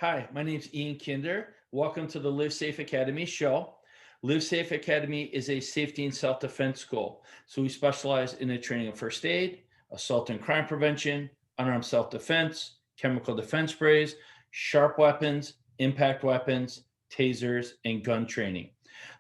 Hi, my name is Ian Kinder. Welcome to the Live Safe Academy show. Live Safe Academy is a safety and self-defense school. So we specialize in the training of first aid, assault and crime prevention, unarmed self-defense, chemical defense sprays, sharp weapons, impact weapons, tasers, and gun training.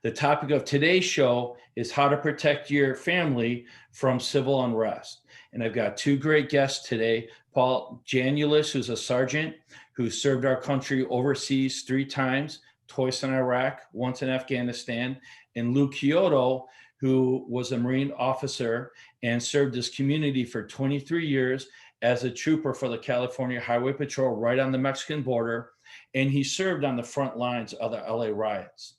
The topic of today's show is how to protect your family from civil unrest. And I've got two great guests today. Paul Janulis, who's a sergeant who served our country overseas 3 times, twice in Iraq, once in Afghanistan, and Lou Chiodo, who was a Marine officer and served his community for 23 years as a trooper for the California Highway Patrol right on the Mexican border. And he served on the front lines of the LA riots.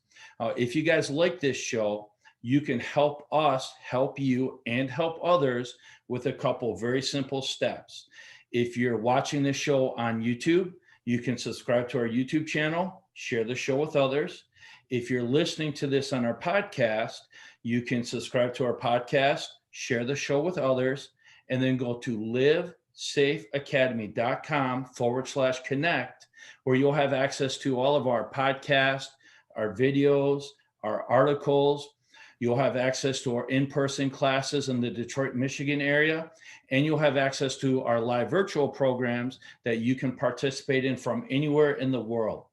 If you guys like this show, you can help us, help you, and help others with a couple very simple steps. If you're watching this show on YouTube, you can subscribe to our YouTube channel, share the show with others. If you're listening to this on our podcast, you can subscribe to our podcast, share the show with others, and then go to livesafeacademy.com/connect, where you'll have access to all of our podcasts, our videos, our articles. You'll have access to our in-person classes in the Detroit, Michigan area, and you'll have access to our live virtual programs that you can participate in from anywhere in the world.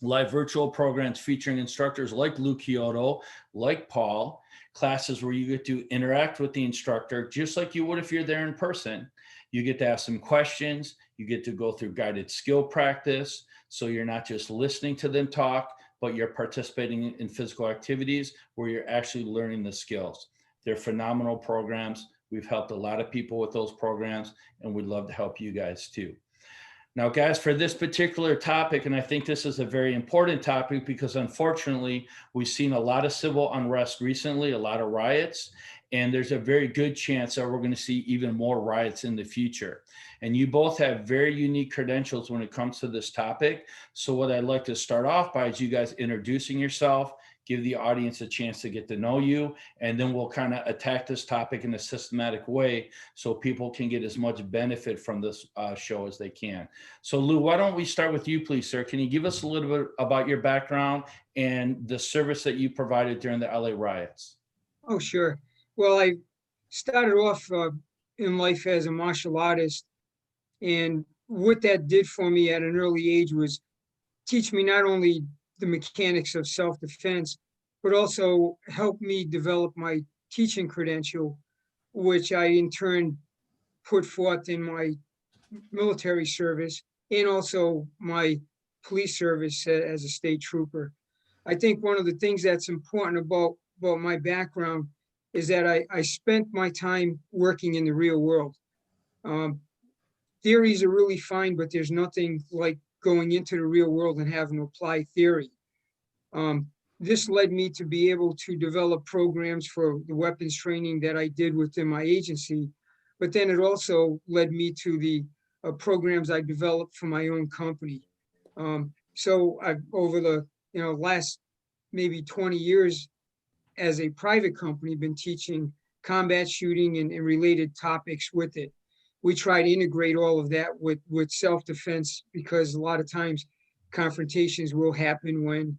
Live virtual programs featuring instructors like Lou Chiodo, like Paul, classes where you get to interact with the instructor just like you would if you're there in person. You get to ask some questions, you get to go through guided skill practice, so you're not just listening to them talk, but you're participating in physical activities where you're actually learning the skills. They're phenomenal programs. We've helped a lot of people with those programs, and we'd love to help you guys too. Now, guys, for this particular topic, and I think this is a very important topic because unfortunately, we've seen a lot of civil unrest recently, a lot of riots, and there's a very good chance that we're going to see even more riots in the future. And you both have very unique credentials when it comes to this topic. So what I'd like to start off by is you guys introducing yourself, give the audience a chance to get to know you, and then we'll kind of attack this topic in a systematic way so people can get as much benefit from this show as they can. So Lou, why don't we start with you, please, sir? Can you give us a little bit about your background and the service that you provided during the LA riots? Oh, sure. Well, I started off in life as a martial artist, and what that did for me at an early age was teach me not only the mechanics of self-defense, but also help me develop my teaching credential, which I in turn put forth in my military service and also my police service as a state trooper. I think one of the things that's important about my background is that I spent my time working in the real world. Um, Theories are really fine, but there's nothing like going into the real world and having to apply theory. Um, this led me to be able to develop programs for the weapons training that I did within my agency, but then it also led me to the programs I developed for my own company. So I've over the last maybe 20 years as a private company been teaching combat shooting and related topics with it. We try to integrate all of that with self-defense because a lot of times confrontations will happen when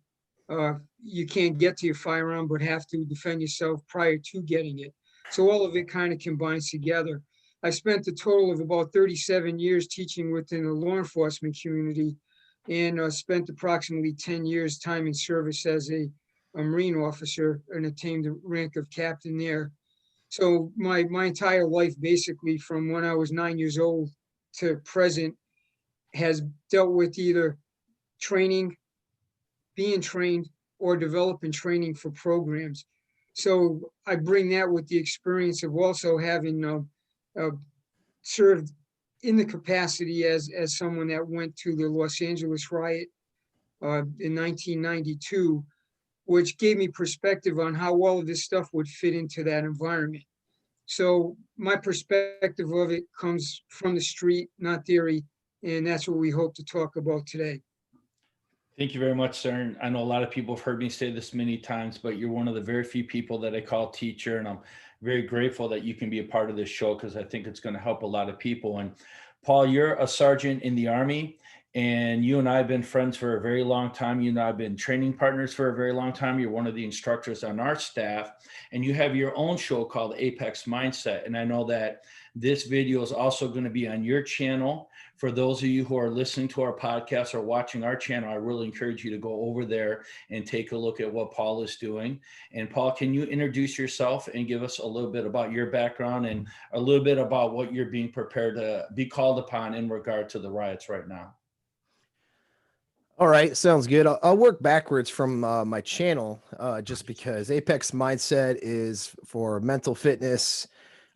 you can't get to your firearm but have to defend yourself prior to getting it. So all of it kind of combines together. I spent a total of about 37 years teaching within the law enforcement community and spent approximately 10 years time in service as a Marine officer and attained the rank of captain there. So my entire life, basically from when I was 9 years old to present, has dealt with either training, being trained, or developing training for programs. So I bring that with the experience of also having served in the capacity as someone that went to the Los Angeles riot in 1992, which gave me perspective on how all of this stuff would fit into that environment. So my perspective of it comes from the street, not theory, and that's what we hope to talk about today. Thank you very much, sir. And I know a lot of people have heard me say this many times, but you're one of the very few people that I call teacher, and I'm very grateful that you can be a part of this show because I think it's going to help a lot of people. And Paul, you're a sergeant in the Army, And you and I have been friends for a very long time. You and I have been training partners for a very long time. You're one of the instructors on our staff, and you have your own show called Apex Mindset. And I know that this video is also going to be on your channel. For those of you who are listening to our podcast or watching our channel, I really encourage you to go over there and take a look at what Paul is doing. And Paul, can you introduce yourself and give us a little bit about your background and a little bit about what you're being prepared to be called upon in regard to the riots right now? All right, sounds good. I'll work backwards from my channel just because Apex Mindset is for mental fitness,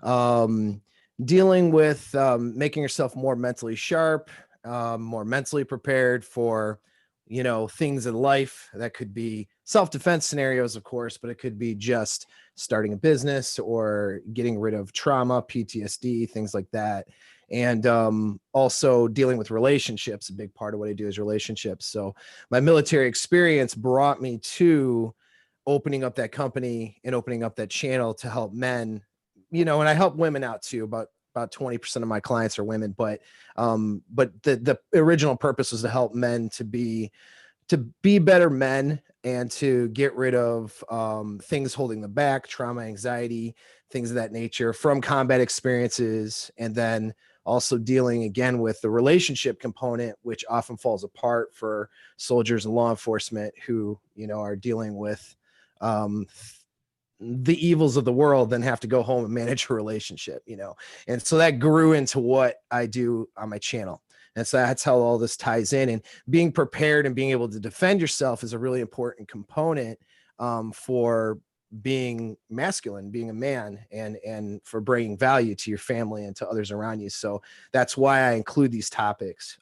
dealing with making yourself more mentally sharp, more mentally prepared for, things in life. That could be self-defense scenarios, of course, but it could be just starting a business or getting rid of trauma, PTSD, things like that. And also dealing with relationships. A big part of what I do is relationships. So my military experience brought me to opening up that company and opening up that channel to help men, and I help women out too. About 20% of my clients are women, but the original purpose was to help men to be better men and to get rid of things holding them back, trauma, anxiety, things of that nature from combat experiences. And then also dealing again with the relationship component, which often falls apart for soldiers and law enforcement who, are dealing with the evils of the world, then have to go home and manage a relationship, And so that grew into what I do on my channel. And so that's how all this ties in, and being prepared and being able to defend yourself is a really important component for being masculine, being a man, and for bringing value to your family and to others around you. So that's why I include these topics.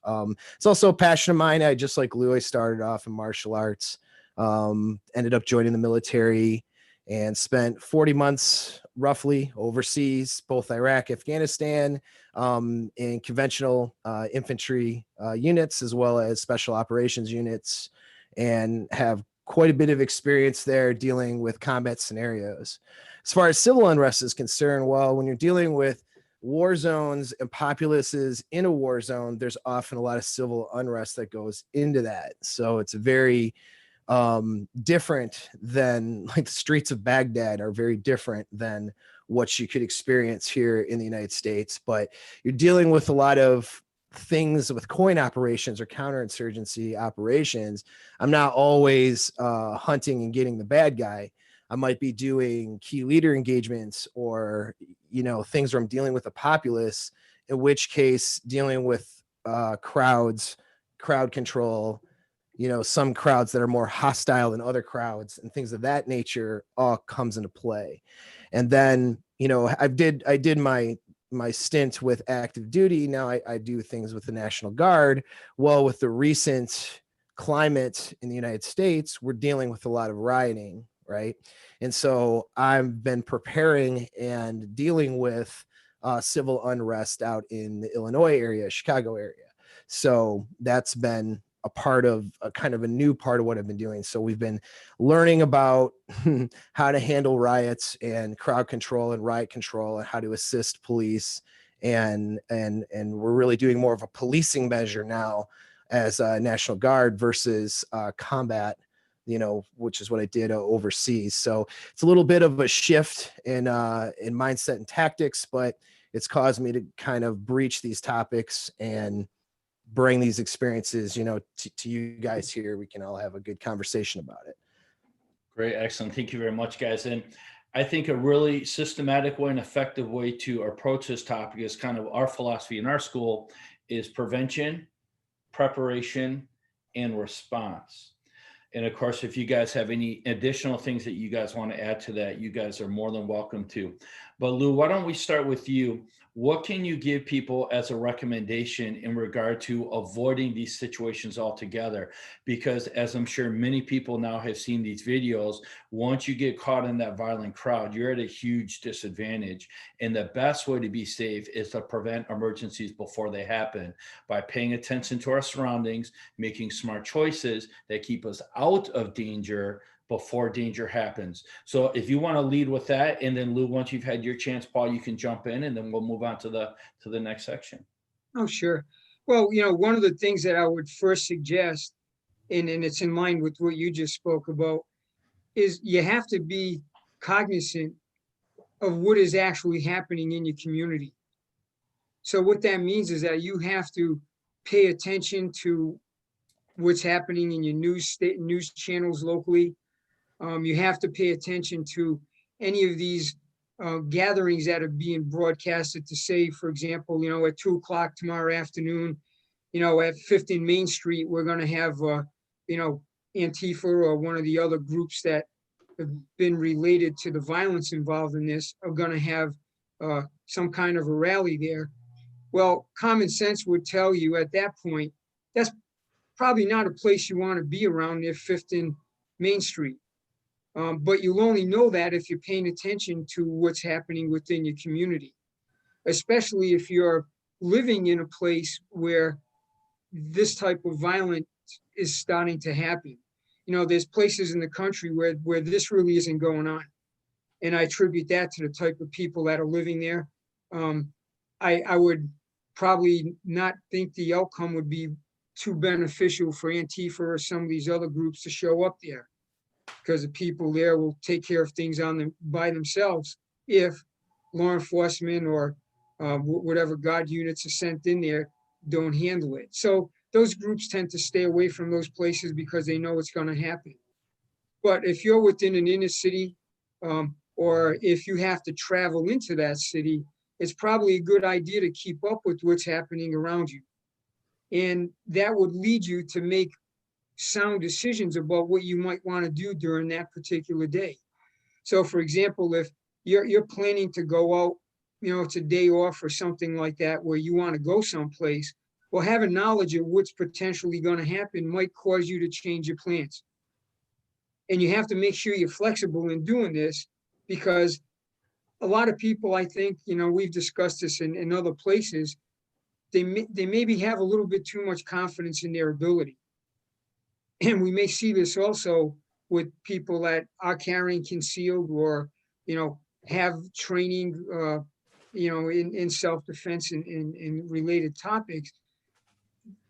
It's also a passion of mine. I, just like Lou, I started off in martial arts, ended up joining the military and spent 40 months roughly overseas, both Iraq, Afghanistan, in conventional infantry units, as well as special operations units, and have quite a bit of experience there dealing with combat scenarios. As far as civil unrest is concerned, well, when you're dealing with war zones and populaces in a war zone, there's often a lot of civil unrest that goes into that. So it's very different than, like, the streets of Baghdad are very different than what you could experience here in the United States. But you're dealing with a lot of things with coin operations or counterinsurgency operations. I'm not always hunting and getting the bad guy. I might be doing key leader engagements or, things where I'm dealing with a populace, in which case dealing with crowd control, some crowds that are more hostile than other crowds and things of that nature all comes into play. And then, I did my stint with active duty. Now I do things with the National Guard. Well, with the recent climate in the United States, we're dealing with a lot of rioting, right? And so I've been preparing and dealing with civil unrest out in the Illinois area, Chicago area. So that's been a part of a kind of a new part of what I've been doing. So we've been learning about how to handle riots and crowd control and riot control and how to assist police. And we're really doing more of a policing measure now as a National Guard versus combat, which is what I did overseas. So it's a little bit of a shift in mindset and tactics, but it's caused me to kind of breach these topics and bring these experiences, to you guys here. We can all have a good conversation about it. Great. Excellent. Thank you very much, guys. And I think a really systematic way and effective way to approach this topic is kind of our philosophy in our school is prevention, preparation, and response. And of course, if you guys have any additional things that you guys want to add to that, you guys are more than welcome to. But Lou, why don't we start with you? What can you give people as a recommendation in regard to avoiding these situations altogether? Because as I'm sure many people now have seen these videos, once you get caught in that violent crowd, you're at a huge disadvantage. And the best way to be safe is to prevent emergencies before they happen by paying attention to our surroundings, making smart choices that keep us out of danger before danger happens. So if you want to lead with that, and then Lou, once you've had your chance, Paul, you can jump in, and then we'll move on to the next section. Oh, sure. Well, one of the things that I would first suggest, and it's in line with what you just spoke about, is you have to be cognizant of what is actually happening in your community. So what that means is that you have to pay attention to what's happening in your news channels locally. You have to pay attention to any of these gatherings that are being broadcasted to say, for example, at 2 o'clock tomorrow afternoon, at 15 Main Street, we're going to have, Antifa or one of the other groups that have been related to the violence involved in this are going to have some kind of a rally there. Well, common sense would tell you at that point, that's probably not a place you want to be around near 15 Main Street. But you'll only know that if you're paying attention to what's happening within your community, especially if you're living in a place where this type of violence is starting to happen. There's places in the country where this really isn't going on. And I attribute that to the type of people that are living there. I would probably not think the outcome would be too beneficial for Antifa or some of these other groups to show up there, because the people there will take care of things by themselves if law enforcement or whatever guard units are sent in there don't handle it. So those groups tend to stay away from those places because they know it's going to happen. But if you're within an inner city, or if you have to travel into that city, it's probably a good idea to keep up with what's happening around you. And that would lead you to make sound decisions about what you might want to do during that particular day. So for example, if you're planning to go out, it's a day off or something like that where you want to go someplace, well, having knowledge of what's potentially going to happen might cause you to change your plans. And you have to make sure you're flexible in doing this, because a lot of people, I think, we've discussed this in other places, they maybe have a little bit too much confidence in their ability. And we may see this also with people that are carrying concealed or, have training, in self-defense and in related topics.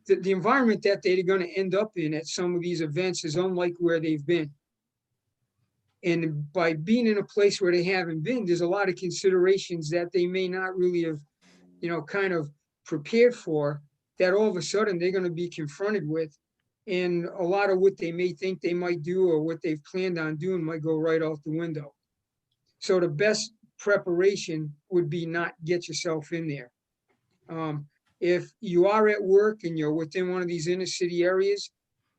The environment that they're going to end up in at some of these events is unlike where they've been. And by being in a place where they haven't been, there's a lot of considerations that they may not really have, kind of prepared for, that all of a sudden they're going to be confronted with. And a lot of what they may think they might do or what they've planned on doing might go right out the window. So the best preparation would be not get yourself in there. If you are at work and you're within one of these inner city areas,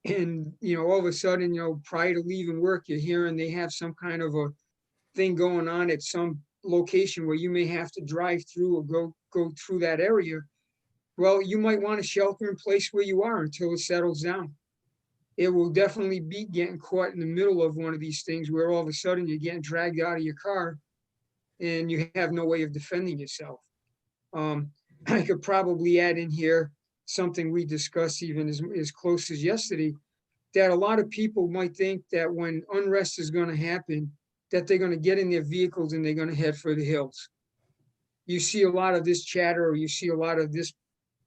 and all of a sudden, prior to leaving work, you're hearing they have some kind of a thing going on at some location where you may have to drive through or go through that area. Well, you might want to shelter in place where you are until it settles down. It will definitely be getting caught in the middle of one of these things where all of a sudden you're getting dragged out of your car and you have no way of defending yourself. I could probably add in here something we discussed even as close as yesterday, that a lot of people might think that when unrest is going to happen, that they're going to get in their vehicles and they're going to head for the hills. You see a lot of this chatter, or you see a lot of this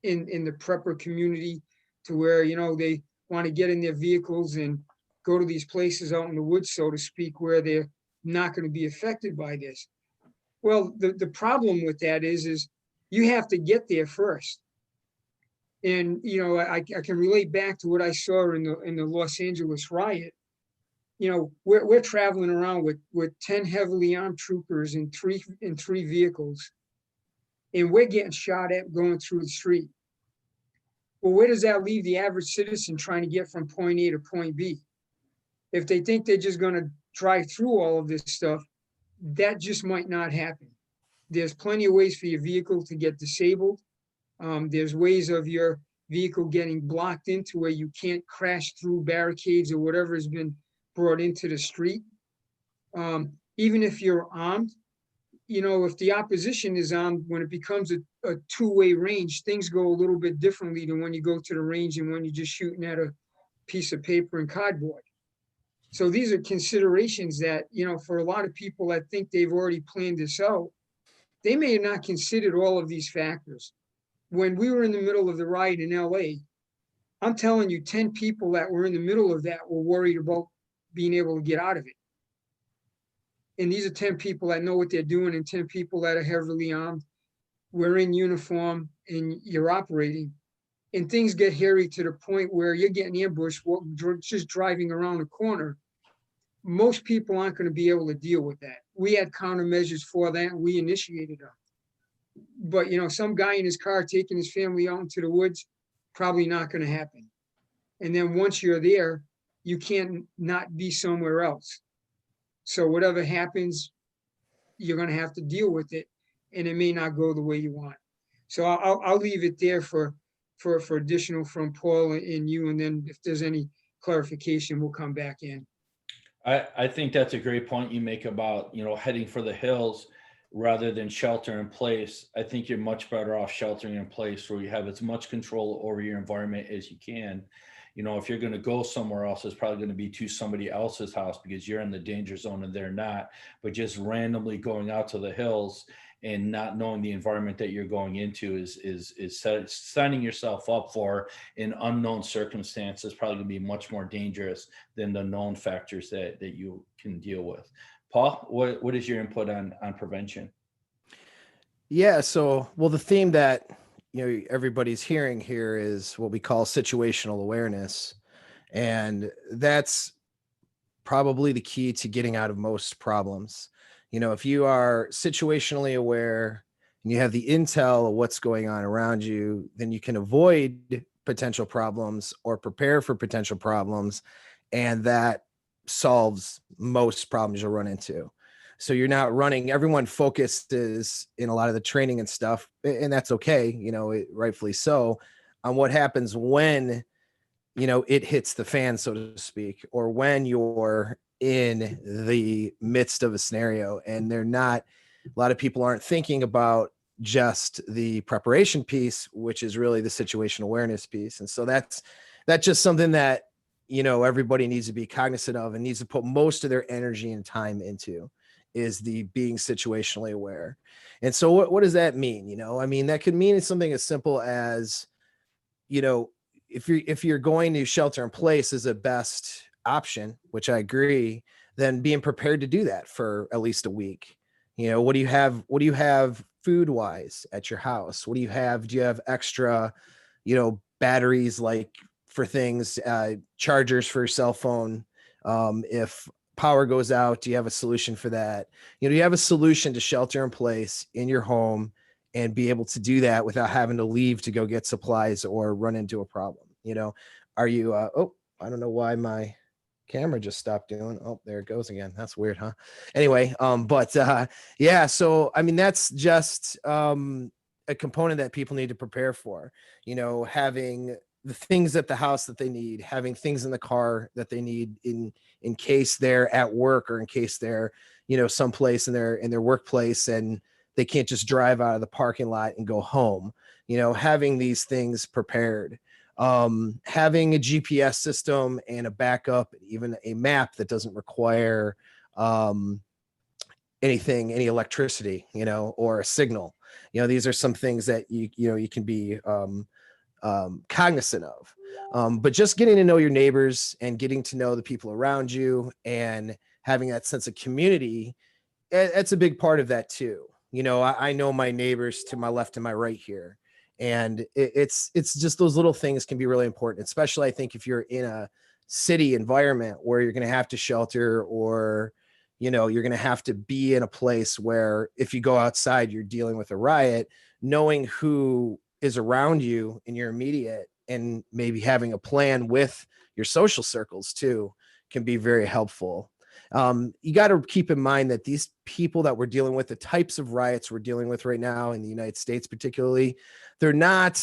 in the prepper community, to where, they want to get in their vehicles and go to these places out in the woods, so to speak, where they're not going to be affected by this. Well, the problem with that is you have to get there first. And, I can relate back to what I saw in the Los Angeles riot. We're traveling around with 10 heavily armed troopers in three vehicles, and we're getting shot at going through the street. Well, where does that leave the average citizen trying to get from point A to point B? If they think they're just going to drive through all of this stuff, that just might not happen. There's plenty of ways for your vehicle to get disabled. There's ways of your vehicle getting blocked into where you can't crash through barricades or whatever has been brought into the street. Even if you're armed, if the opposition is armed, when it becomes a two-way range, things go a little bit differently than when you go to the range and when you're just shooting at a piece of paper and cardboard. So these are considerations that, for a lot of people that think they've already planned this out, they may have not considered all of these factors. when we were in the middle of the riot in LA, I'm telling you, 10 people that were in the middle of that were worried about being able to get out of it. And these are 10 people that know what they're doing and 10 people that are heavily armed. We're in uniform and you're operating. And things get hairy to the point where you're getting ambushed just driving around the corner. Most people aren't going to be able to deal with that. We had countermeasures for that and we initiated them. But, you know, some guy in his car taking his family out into the woods, probably not going to happen. And then once you're there, you can't not be somewhere else. So whatever happens, you're going to have to deal with it, and it may not go the way you want. So I'll leave it there for additional from Paul and you, and then if there's any clarification, we'll come back in. I think that's a great point you make about, you know, heading for the hills rather than shelter in place. I think you're much better off sheltering in place where you have as much control over your environment as you can. You know, if you're going to go somewhere else, it's probably going to be to somebody else's house because you're in the danger zone and they're not. But just randomly going out to the hills and not knowing the environment that you're going into is signing yourself up for an unknown circumstance that's probably going to be much more dangerous than the known factors that you can deal with. Paul, what is your input on prevention? Yeah. So, well, the theme that, you know, everybody's hearing here is what we call situational awareness. And that's probably the key to getting out of most problems. You know, if you are situationally aware and you have the intel of what's going on around you, then you can avoid potential problems or prepare for potential problems. And that solves most problems you'll run into. So you're not running, everyone focuses in a lot of the training and stuff, and that's okay, you know, rightfully so, on what happens when, you know, it hits the fan, so to speak, or when you're in the midst of a scenario. And they're not, a lot of people aren't thinking about just the preparation piece, which is really the situation awareness piece. And so that's just something that, you know, everybody needs to be cognizant of and needs to put most of their energy and time into, is the being situationally aware. And so what does that mean? You know, I mean, that could mean something as simple as, you know, if you're going to shelter in place is a best option, which I agree, then being prepared to do that for at least a week. You know, what do you have food wise at your house? Do you have extra, you know, batteries, like for things, chargers for your cell phone? If power goes out, do you have a solution for that? You know, you have a solution to shelter in place in your home and be able to do that without having to leave to go get supplies or run into a problem. You know, are you, oh, I don't know why my camera just stopped doing. Oh, there it goes again. That's weird, huh? Anyway, yeah. So, I mean, that's just a component that people need to prepare for, you know, having the things at the house that they need, having things in the car that they need in case they're at work or in case they're, you know, someplace in their workplace and they can't just drive out of the parking lot and go home, you know, having these things prepared, having a GPS system and a backup, even a map that doesn't require any electricity, you know, or a signal. You know, these are some things that you can be cognizant of. But just getting to know your neighbors and getting to know the people around you and having that sense of community, that's a big part of that too. You know, I know my neighbors to my left and my right here. And it's just those little things can be really important, especially I think if you're in a city environment where you're going to have to shelter, or, you know, you're going to have to be in a place where if you go outside, you're dealing with a riot, knowing who is around you in your immediate and maybe having a plan with your social circles too can be very helpful. You got to keep in mind that these people that we're dealing with, the types of riots we're dealing with right now in the United States, particularly, they're not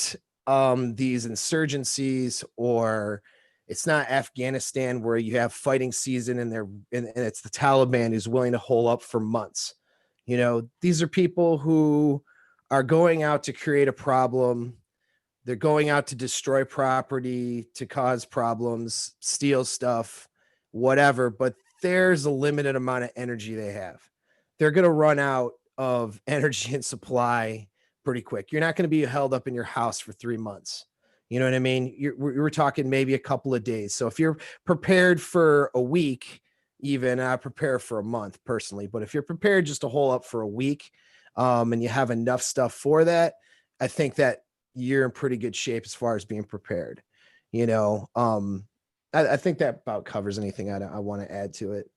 these insurgencies, or it's not Afghanistan where you have fighting season and it's the Taliban who's willing to hold up for months. You know, these are people who are going out to create a problem. They're going out to destroy property, to cause problems, steal stuff, whatever, but there's a limited amount of energy they have. They're going to run out of energy and supply pretty quick. You're not going to be held up in your house for 3 months. You know what I mean? We're talking maybe a couple of days. So if you're prepared for a week, even I prepare for a month personally, but if you're prepared just to hole up for a week, and you have enough stuff for that, I think that you're in pretty good shape as far as being prepared. You know, I think that about covers anything I want to add to it.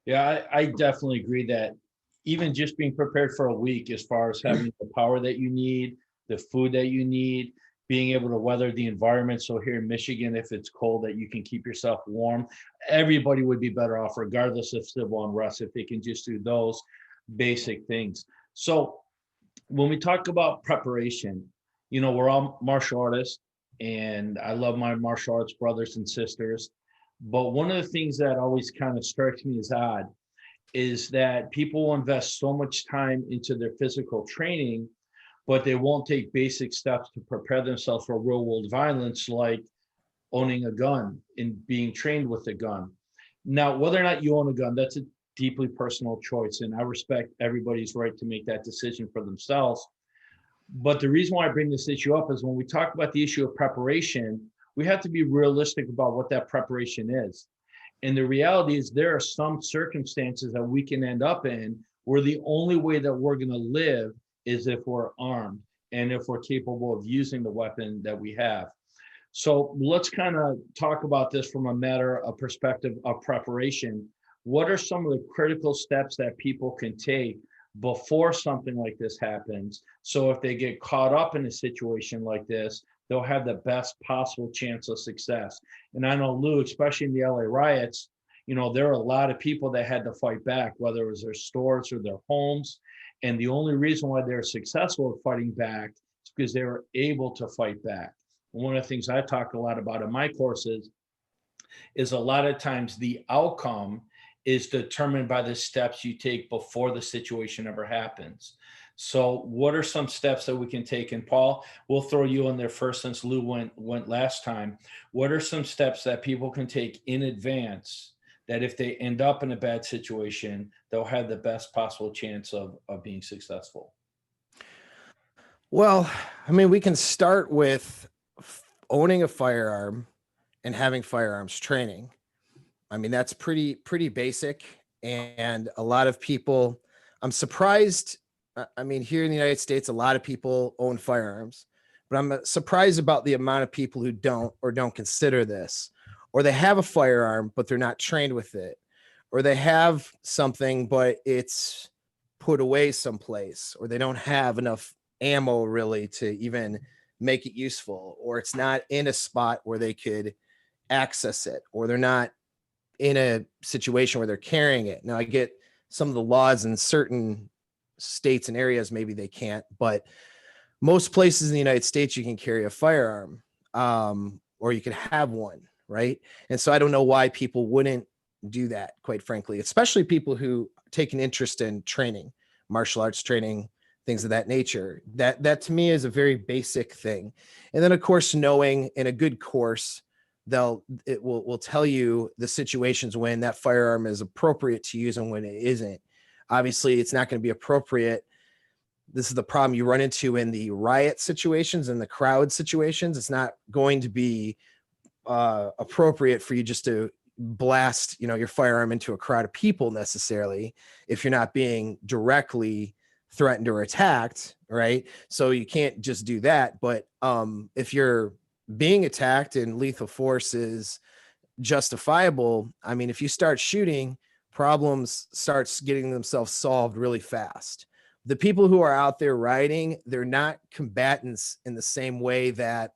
Yeah, I definitely agree that even just being prepared for a week, as far as having the power that you need, the food that you need, being able to weather the environment. So here in Michigan, if it's cold, that you can keep yourself warm. Everybody would be better off, regardless of civil unrest, if they can just do those basic things. So when we talk about preparation, you know, we're all martial artists, and I love my martial arts brothers and sisters. But one of the things that always kind of strikes me as odd is that people will invest so much time into their physical training, but they won't take basic steps to prepare themselves for real world violence, like owning a gun and being trained with a gun. Now, whether or not you own a gun, that's a deeply personal choice, and I respect everybody's right to make that decision for themselves. But the reason why I bring this issue up is when we talk about the issue of preparation, we have to be realistic about what that preparation is. And the reality is there are some circumstances that we can end up in where the only way that we're going to live is if we're armed and if we're capable of using the weapon that we have. So let's kind of talk about this from a matter of perspective of preparation. What are some of the critical steps that people can take before something like this happens? So if they get caught up in a situation like this, they'll have the best possible chance of success. And I know, Lou, especially in the LA riots, you know, there are a lot of people that had to fight back, whether it was their stores or their homes. And the only reason why they're successful at fighting back is because they were able to fight back. And one of the things I talk a lot about in my courses is a lot of times the outcome is determined by the steps you take before the situation ever happens. So what are some steps that we can take? And Paul, we'll throw you in there first since Lou went last time. What are some steps that people can take in advance that if they end up in a bad situation, they'll have the best possible chance of being successful? Well, I mean, we can start with owning a firearm and having firearms training. I mean, that's pretty basic. And a lot of people, I'm surprised. I mean, here in the United States, a lot of people own firearms, but I'm surprised about the amount of people who don't or don't consider this, or they have a firearm, but they're not trained with it, or they have something, but it's put away someplace, or they don't have enough ammo really to even make it useful, or it's not in a spot where they could access it, or they're not in a situation where they're carrying it. Now, I get some of the laws in certain states and areas, maybe they can't, but most places in the United States, you can carry a firearm, or you can have one, right? And so I don't know why people wouldn't do that, quite frankly, especially people who take an interest in training, martial arts training, things of that nature. That to me is a very basic thing. And then, of course, knowing in a good course, it will tell you the situations when that firearm is appropriate to use and when it isn't. Obviously, it's not going to be appropriate. This is the problem you run into in the riot situations and the crowd situations. It's not going to be appropriate for you just to blast, your firearm into a crowd of people necessarily, if you're not being directly threatened or attacked, right? So you can't just do that. But if you're being attacked and lethal force is justifiable, I mean, if you start shooting, problems starts getting themselves solved really fast. The people who are out there rioting, they're not combatants in the same way that,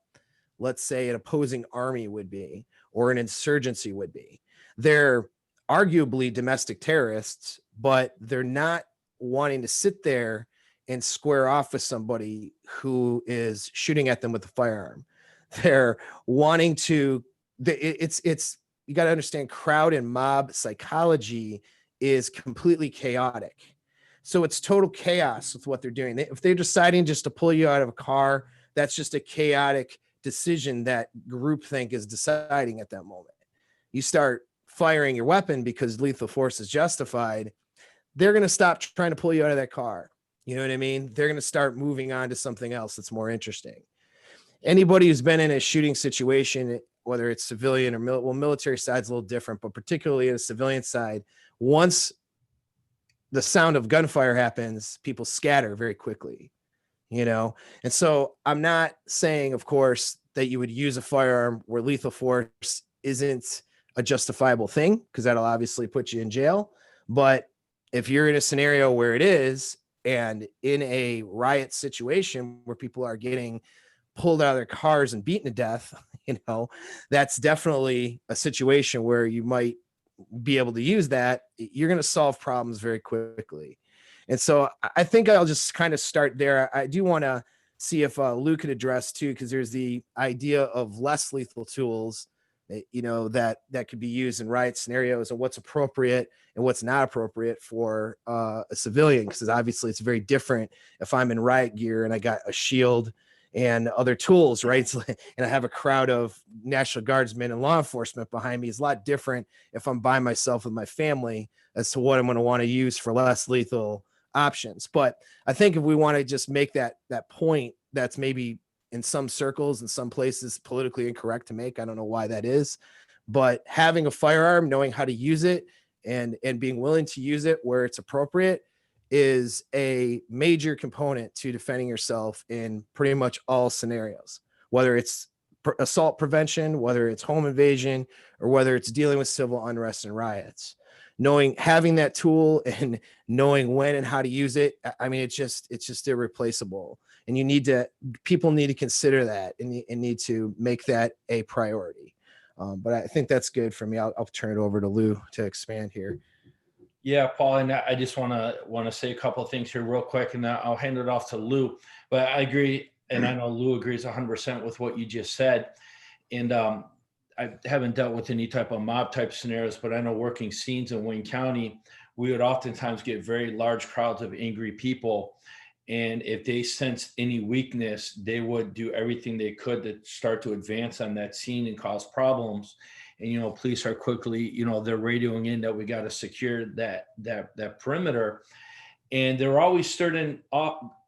let's say, an opposing army would be or an insurgency would be. They're arguably domestic terrorists, but they're not wanting to sit there and square off with somebody who is shooting at them with a firearm. They're wanting to, it's you got to understand, crowd and mob psychology is completely chaotic. So it's total chaos with what they're doing. If they're deciding just to pull you out of a car, that's just a chaotic decision that groupthink is deciding at that moment. You start firing your weapon because lethal force is justified, they're going to stop trying to pull you out of that car. You know what I mean? They're going to start moving on to something else that's more interesting. Anybody who's been in a shooting situation, whether it's civilian or military side's a little different, but particularly in a civilian side, once the sound of gunfire happens, people scatter very quickly, you know? And so I'm not saying, of course, that you would use a firearm where lethal force isn't a justifiable thing, because that'll obviously put you in jail. But if you're in a scenario where it is, and in a riot situation where people are getting pulled out of their cars and beaten to death, you know, that's definitely a situation where you might be able to use that. You're going to solve problems very quickly. And so I think I'll just kind of start there. I do want to see if Lou could address too, because there's the idea of less lethal tools, you know, that could be used in riot scenarios, and what's appropriate and what's not appropriate for a civilian, because obviously it's very different if I'm in riot gear and I got a shield and other tools, right? And I have a crowd of National Guardsmen and law enforcement behind me. It's a lot different if I'm by myself with my family as to what I'm going to want to use for less lethal options. But I think if we want to just make that point, that's maybe in some circles and some places politically incorrect to make. I don't know why that is, but having a firearm, knowing how to use it, and being willing to use it where it's appropriate is a major component to defending yourself in pretty much all scenarios, whether it's assault prevention, whether it's home invasion, or whether it's dealing with civil unrest and riots. Having that tool and knowing when and how to use it, I mean, it's just irreplaceable. And people need to consider that and need to make that a priority. But I think that's good for me. I'll turn it over to Lou to expand here. Yeah, Paul, and I just want to say a couple of things here real quick, and I'll hand it off to Lou. But I agree, and I know Lou agrees 100% with what you just said. And I haven't dealt with any type of mob type scenarios, but I know working scenes in Wayne County, we would oftentimes get very large crowds of angry people. And if they sensed any weakness, they would do everything they could to start to advance on that scene and cause problems. And, you know, police are quickly, you know, they're radioing in that we got to secure that perimeter. And there are always certain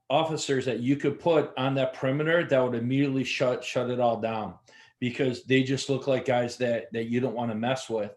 officers that you could put on that perimeter that would immediately shut it all down, because they just look like guys that you don't want to mess with.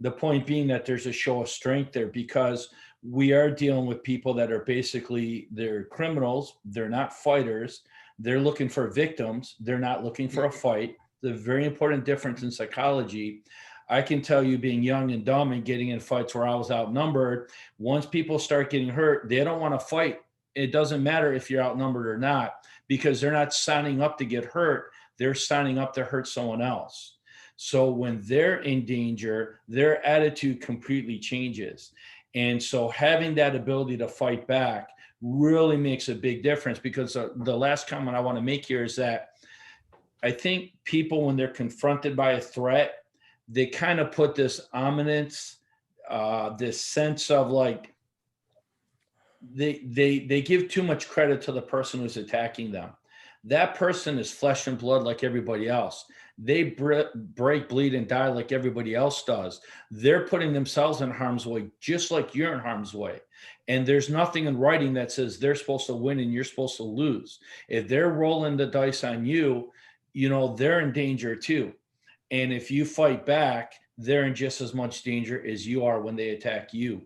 The point being that there's a show of strength there, because we are dealing with people that are basically, they're criminals. They're not fighters. They're looking for victims. They're not looking for a fight. The very important difference in psychology. I can tell you, being young and dumb and getting in fights where I was outnumbered, once people start getting hurt, they don't want to fight. It doesn't matter if you're outnumbered or not, because they're not signing up to get hurt. They're signing up to hurt someone else. So when they're in danger, their attitude completely changes. And so having that ability to fight back really makes a big difference, because the last comment I want to make here is that I think people, when they're confronted by a threat, they kind of put this ominence, this sense of like, they give too much credit to the person who's attacking them. That person is flesh and blood like everybody else. They break, bleed, and die like everybody else does. They're putting themselves in harm's way, just like you're in harm's way. And there's nothing in writing that says they're supposed to win and you're supposed to lose. If they're rolling the dice on you, you know, they're in danger too. And if you fight back, they're in just as much danger as you are when they attack you.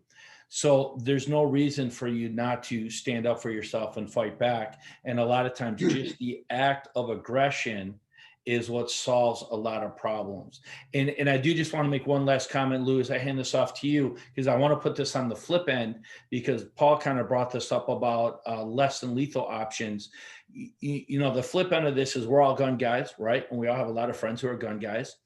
So there's no reason for you not to stand up for yourself and fight back. And a lot of times just the act of aggression is what solves a lot of problems. And I do just want to make one last comment, Lou, as I hand this off to you, because I want to put this on the flip end, because Paul kind of brought this up about less than lethal options. You know, the flip end of this is we're all gun guys, right? And we all have a lot of friends who are gun guys.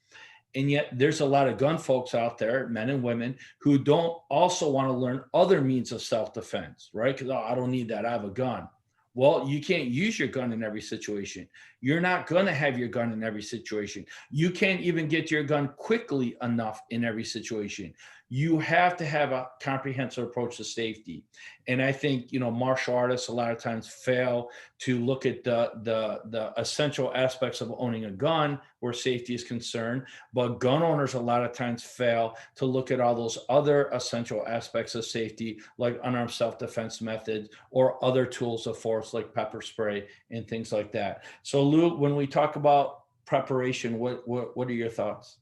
And yet there's a lot of gun folks out there, men and women, who don't also want to learn other means of self-defense, right? Because, I don't need that. I have a gun. Well, you can't use your gun in every situation. You're not going to have your gun in every situation. You can't even get your gun quickly enough in every situation. you have to have a comprehensive approach to safety. And I think, martial artists a lot of times fail to look at the essential aspects of owning a gun where safety is concerned, but gun owners a lot of times fail to look at all those other essential aspects of safety, like unarmed self-defense methods or other tools of force like pepper spray and things like that. So Lou, when we talk about preparation, what are your thoughts?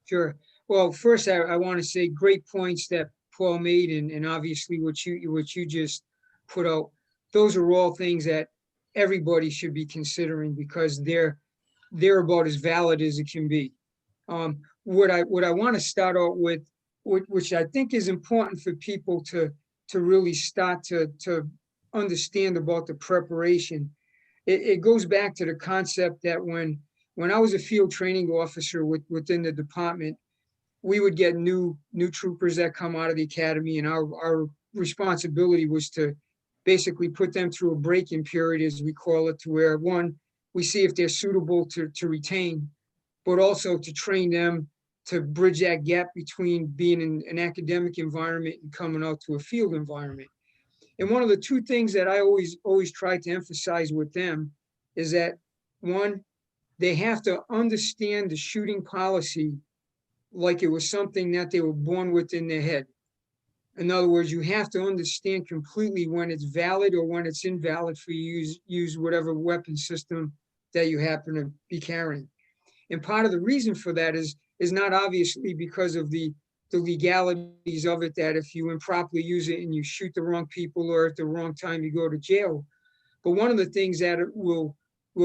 Sure. Well, first, I want to say great points that Paul made, and obviously what you just put out. Those are all things that everybody should be considering because they're about as valid as it can be. What I want to start out with, which I think is important for people to really start to understand about the preparation. It goes back to the concept that when I was a field training officer within the department, we would get new troopers that come out of the academy, and our responsibility was to basically put them through a break-in period, as we call it, to where, one, we see if they're suitable to retain, but also to train them to bridge that gap between being in an academic environment and coming out to a field environment. And one of the two things that I always try to emphasize with them is that, one, they have to understand the shooting policy like it was something that they were born with in their head. In other words, you have to understand completely when it's valid or when it's invalid for you to use whatever weapon system that you happen to be carrying. And part of the reason for that is not obviously because of the legalities of it, that if you improperly use it and you shoot the wrong people or at the wrong time you go to jail. But one of the things that it will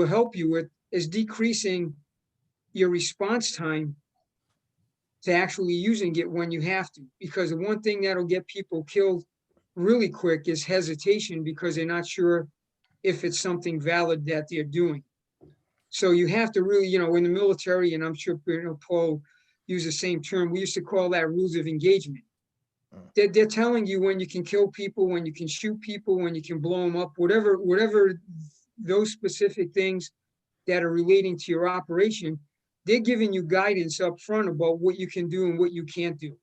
help you with is decreasing your response time to actually using it when you have to. Because the one thing that'll get people killed really quick is hesitation, because they're not sure if it's something valid that they're doing. So you have to really, in the military, and I'm sure Paul used the same term, we used to call that rules of engagement. They're telling you when you can kill people, when you can shoot people, when you can blow them up, whatever those specific things that are relating to your operation. They're giving you guidance up front about what you can do and what you can't do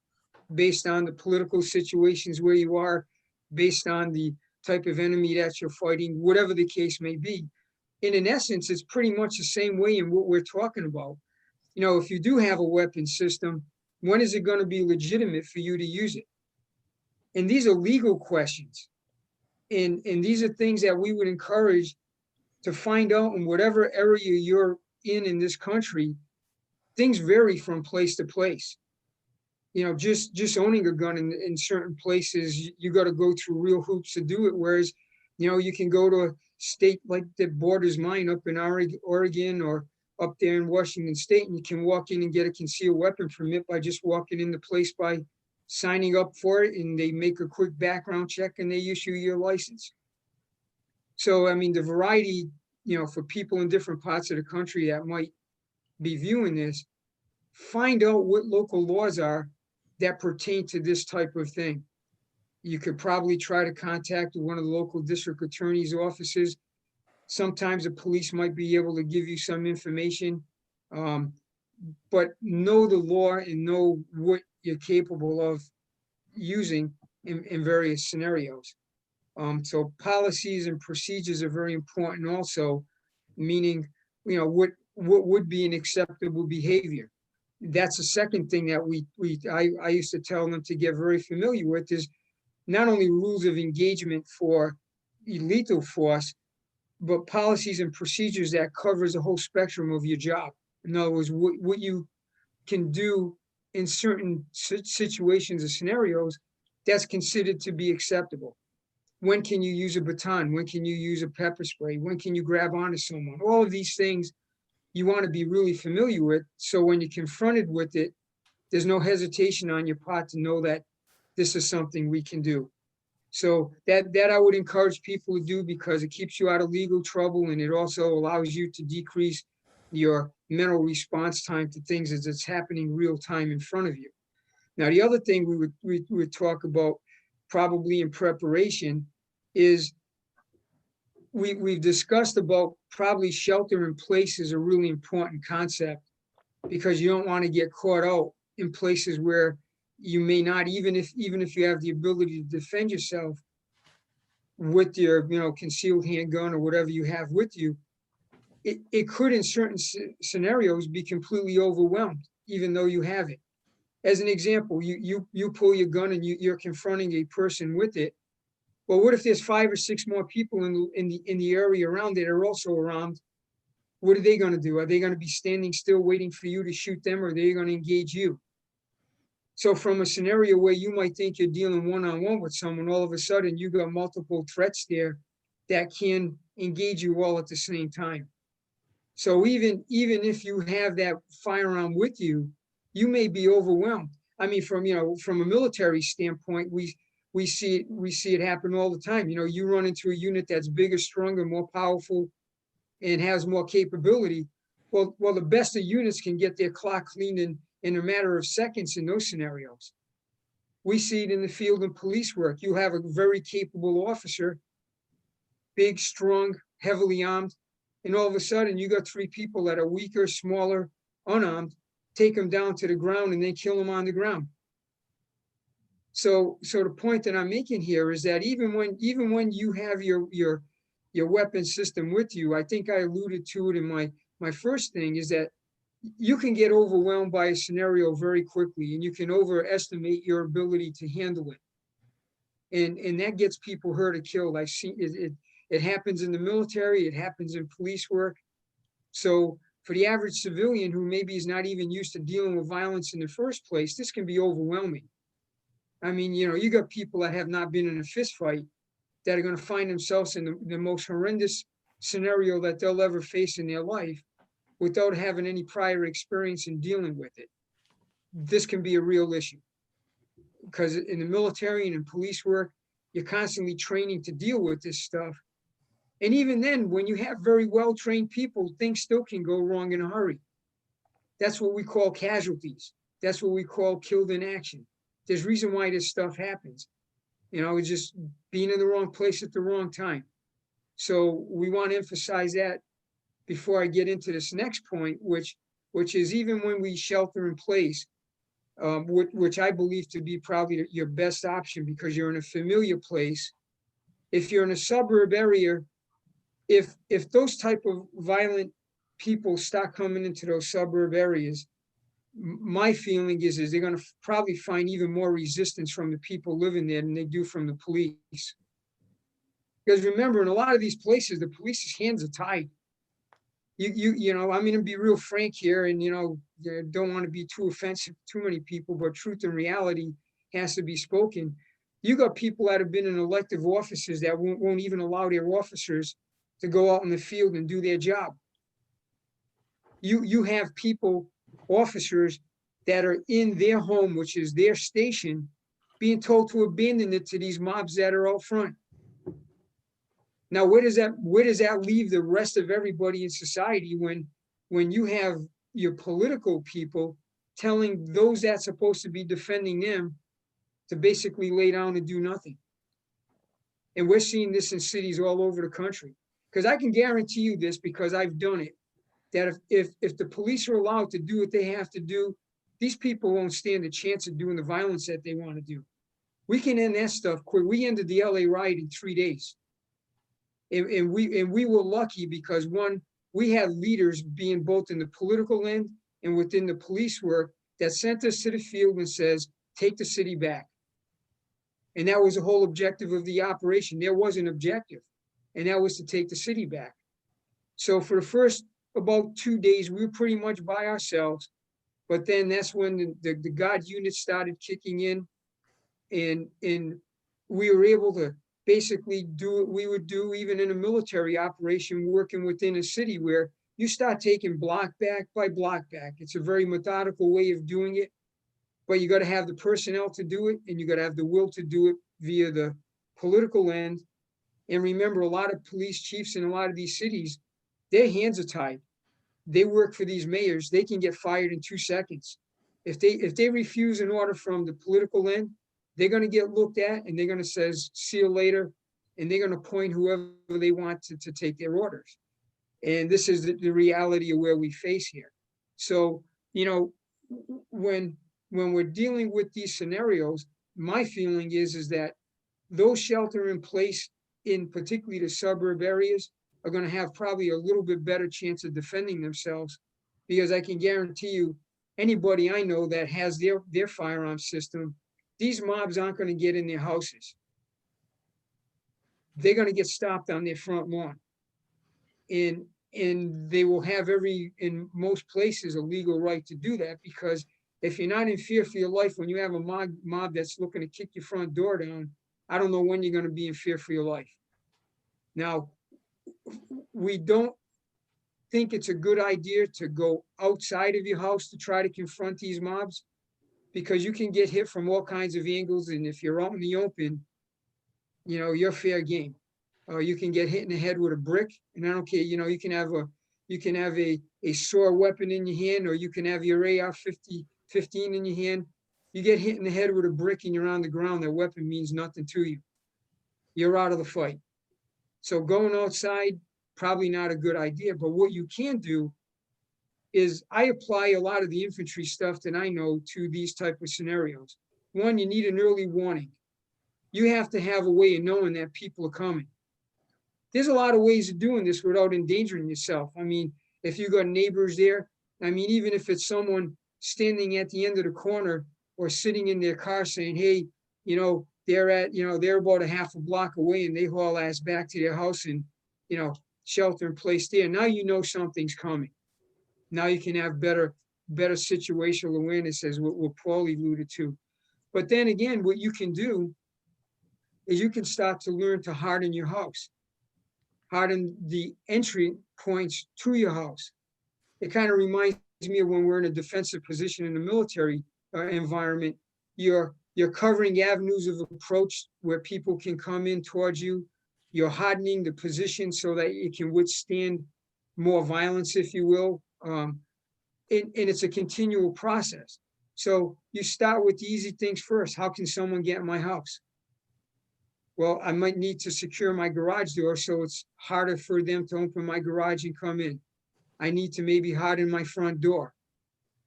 based on the political situations where you are, based on the type of enemy that you're fighting, whatever the case may be. And in essence, it's pretty much the same way in what we're talking about. If you do have a weapon system, when is it going to be legitimate for you to use it? And these are legal questions. And these are things that we would encourage to find out in whatever area you're in this country. Things vary from place to place. Just owning a gun in certain places, you got to go through real hoops to do it. Whereas, you can go to a state like that borders mine up in Oregon or up there in Washington State, and you can walk in and get a concealed weapon permit by just walking in the place by signing up for it, and they make a quick background check and they issue your license. So, the variety, for people in different parts of the country that might be viewing this, find out what local laws are that pertain to this type of thing. You could probably try to contact one of the local district attorney's offices. Sometimes the police might be able to give you some information, but know the law and know what you're capable of using in various scenarios. So policies and procedures are very important also, meaning, what would be an acceptable behavior. That's the second thing that I used to tell them to get very familiar with, is not only rules of engagement for lethal force, but policies and procedures that covers the whole spectrum of your job. In other words, what you can do in certain situations or scenarios that's considered to be acceptable. When can you use a baton? When can you use a pepper spray? When can you grab onto someone? All of these things you want to be really familiar with, so when you're confronted with it, there's no hesitation on your part to know that this is something we can do. So that I would encourage people to do, because it keeps you out of legal trouble, and it also allows you to decrease your mental response time to things as it's happening real time in front of you. Now, the other thing we would talk about probably in preparation is we've discussed about probably shelter in place is a really important concept, because you don't want to get caught out in places where you may not, even if you have the ability to defend yourself with your, concealed handgun or whatever you have with you, it could in certain scenarios be completely overwhelmed, even though you have it. As an example, you pull your gun and you're confronting a person with it. Well, what if there's 5 or 6 more people in the area around it are also around? What are they going to do? Are they going to be standing still waiting for you to shoot them, or are they going to engage you? So from a scenario where you might think you're dealing one-on-one with someone, all of a sudden you got multiple threats there that can engage you all at the same time. So even if you have that firearm with you, you may be overwhelmed. I mean, from a military standpoint, we see it happen all the time. You run into a unit that's bigger, stronger, more powerful, and has more capability. Well, the best of units can get their clock cleaned in a matter of seconds in those scenarios. We see it in the field of police work. You have a very capable officer, big, strong, heavily armed, and all of a sudden you got 3 people that are weaker, smaller, unarmed, take them down to the ground and then kill them on the ground. So the point that I'm making here is that even when you have your weapon system with you, I think I alluded to it in my first thing, is that you can get overwhelmed by a scenario very quickly, and you can overestimate your ability to handle it. And that gets people hurt or killed. I've seen it. It happens in the military. It happens in police work. So for the average civilian who maybe is not even used to dealing with violence in the first place, this can be overwhelming. I mean, you got people that have not been in a fist fight that are going to find themselves in the most horrendous scenario that they'll ever face in their life without having any prior experience in dealing with it. This can be a real issue, because in the military and in police work, you're constantly training to deal with this stuff. And even then, when you have very well-trained people, things still can go wrong in a hurry. That's what we call casualties. That's what we call killed in action. There's reason why this stuff happens. It's just being in the wrong place at the wrong time. So we want to emphasize that before I get into this next point, which is even when we shelter in place, which I believe to be probably your best option because you're in a familiar place. If you're in a suburb area, if those type of violent people start coming into those suburb areas, my feeling is they're going to probably find even more resistance from the people living there than they do from the police. Because remember, in a lot of these places, the police's hands are tied. I'm going to be real frank here, and don't want to be too offensive to too many people, but truth and reality has to be spoken. You got people that have been in elective offices that won't even allow their officers to go out in the field and do their job. You have people, officers, that are in their home, which is their station, being told to abandon it to these mobs that are out front. Now, where does that leave the rest of everybody in society when you have your political people telling those that's supposed to be defending them to basically lay down and do nothing? And we're seeing this in cities all over the country. Because I can guarantee you this, because I've done it, that if the police are allowed to do what they have to do, these people won't stand a chance of doing the violence that they want to do. We can end that stuff quick. We ended the LA riot in 3 days. And we were lucky because, one, we had leaders being both in the political end and within the police work that sent us to the field and says, take the city back. And that was the whole objective of the operation. There was an objective, and that was to take the city back. So for the first about 2 days, we were pretty much by ourselves. But then that's when the God unit started kicking in, and we were able to basically do what we would do even in a military operation working within a city, where you start taking block back by block back. It's a very methodical way of doing it, but you got to have the personnel to do it, and you got to have the will to do it via the political end. And remember, a lot of police chiefs in a lot of these cities, their hands are tied. They work for these mayors. They can get fired in 2 seconds. If they refuse an order from the political end, they're going to get looked at, and they're going to say, see you later. And they're going to appoint whoever they want to take their orders. And this is the reality of where we face here. So, when when we're dealing with these scenarios, my feeling is that those shelter in place, in particularly the suburb areas, are going to have probably a little bit better chance of defending themselves, because I can guarantee you, anybody I know that has their firearm system, these mobs aren't going to get in their houses. They're going to get stopped on their front lawn. And they will have in most places, a legal right to do that, because if you're not in fear for your life, when you have a mob that's looking to kick your front door down, I don't know when you're going to be in fear for your life. Now, we don't think it's a good idea to go outside of your house to try to confront these mobs, because you can get hit from all kinds of angles. And if you're out in the open, you're fair game. You can get hit in the head with a brick, and I don't care, you can have a sore weapon in your hand, or you can have your AR-15 in your hand. You get hit in the head with a brick and you're on the ground, that weapon means nothing to you. You're out of the fight. So going outside, probably not a good idea. But what you can do is, I apply a lot of the infantry stuff that I know to these type of scenarios. One, you need an early warning. You have to have a way of knowing that people are coming. There's a lot of ways of doing this without endangering yourself. I mean, if you got neighbors there, I mean, even if it's someone standing at the end of the corner or sitting in their car saying, hey, they're about a half a block away, and they haul ass back to their house and, shelter in place there. Now you know something's coming. Now you can have better situational awareness, as what Paul alluded to. But then again, what you can do is you can start to learn to harden your house, harden the entry points to your house. It kind of reminds me of when we're in a defensive position in the military environment. You're covering avenues of approach where people can come in towards you. You're hardening the position so that it can withstand more violence, if you will. And it's a continual process. So you start with the easy things first. How can someone get in my house? Well, I might need to secure my garage door so it's harder for them to open my garage and come in. I need to maybe harden my front door.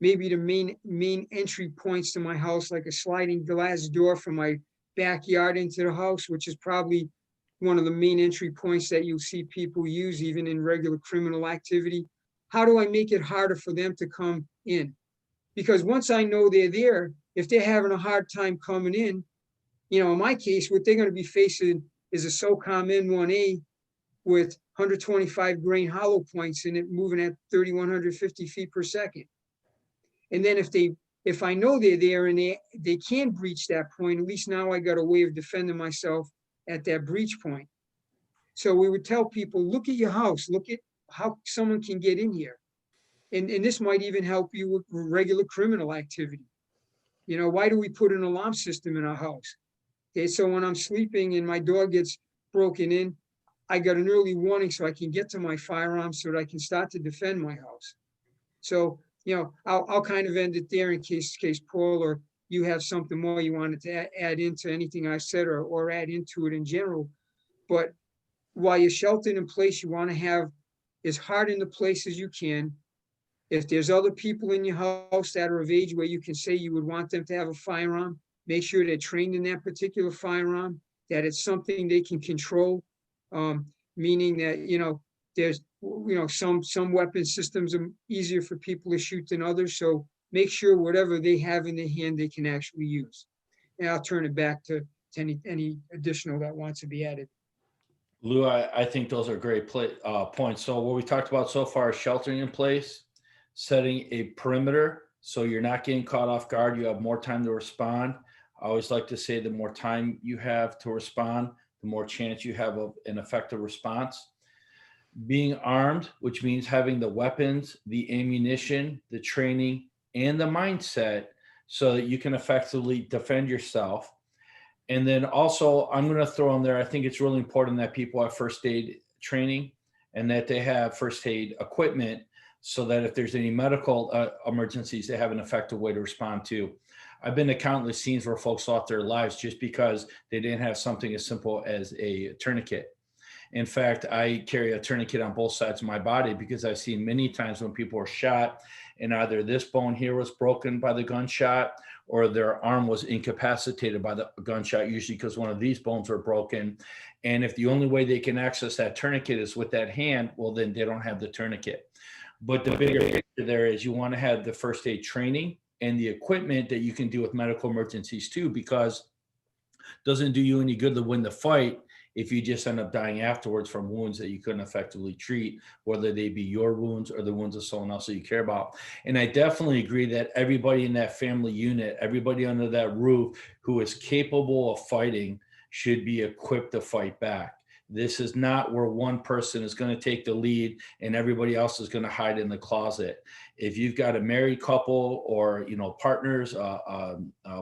Maybe the main entry points to my house, like a sliding glass door from my backyard into the house, which is probably one of the main entry points that you'll see people use even in regular criminal activity. How do I make it harder for them to come in? Because once I know they're there, if they're having a hard time coming in my case, what they're going to be facing is a SOCOM N1A with 125 grain hollow points in it, moving at 3,150 feet per second. And then if I know they're there and they can breach that point, at least now I got a way of defending myself at that breach point. So we would tell people, look at your house, look at how someone can get in here. And this might even help you with regular criminal activity. Why do we put an alarm system in our house? Okay, so when I'm sleeping and my door gets broken in, I got an early warning so I can get to my firearm so that I can start to defend my house. So, I'll kind of end it there in case Paul or you have something more you wanted to add into anything I said or add into it in general. But while you're sheltered in place, you want to have as hard in the place as you can. If there's other people in your house that are of age where you can say you would want them to have a firearm, make sure they're trained in that particular firearm, that it's something they can control, meaning that, there's, some weapon systems are easier for people to shoot than others. So make sure whatever they have in their hand, they can actually use. And I'll turn it back to any additional that wants to be added. Lou, I think those are great points. So what we talked about so far is sheltering in place, setting a perimeter so you're not getting caught off guard. You have more time to respond. I always like to say the more time you have to respond, the more chance you have of an effective response. Being armed, which means having the weapons, the ammunition, the training, and the mindset so that you can effectively defend yourself. And then also, I'm going to throw in there, I think it's really important that people have first aid training and that they have first aid equipment so that if there's any medical emergencies, they have an effective way to respond to. I've been to countless scenes where folks lost their lives just because they didn't have something as simple as a tourniquet. In fact, I carry a tourniquet on both sides of my body because I've seen many times when people are shot and either this bone here was broken by the gunshot or their arm was incapacitated by the gunshot, usually because one of these bones are broken. And if the only way they can access that tourniquet is with that hand, well, then they don't have the tourniquet. But the bigger picture there is you want to have the first aid training and the equipment that you can do with medical emergencies too, because it doesn't do you any good to win the fight if you just end up dying afterwards from wounds that you couldn't effectively treat, whether they be your wounds or the wounds of someone else that you care about. And I definitely agree that everybody in that family unit, everybody under that roof who is capable of fighting should be equipped to fight back. This is not where one person is going to take the lead and everybody else is going to hide in the closet. If you've got a married couple or, partners,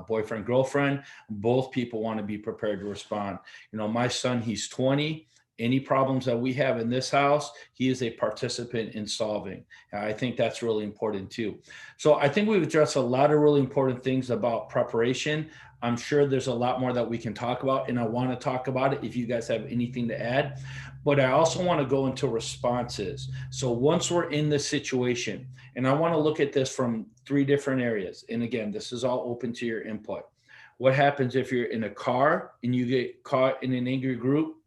boyfriend, girlfriend, both people want to be prepared to respond. My son, he's 20. Any problems that we have in this house, he is a participant in solving. I think that's really important too. So I think we've addressed a lot of really important things about preparation. I'm sure there's a lot more that we can talk about, and I want to talk about it if you guys have anything to add. But I also want to go into responses. So once we're in this situation, and I want to look at this from 3 different areas. And again, this is all open to your input. What happens if you're in a car and you get caught in an angry group?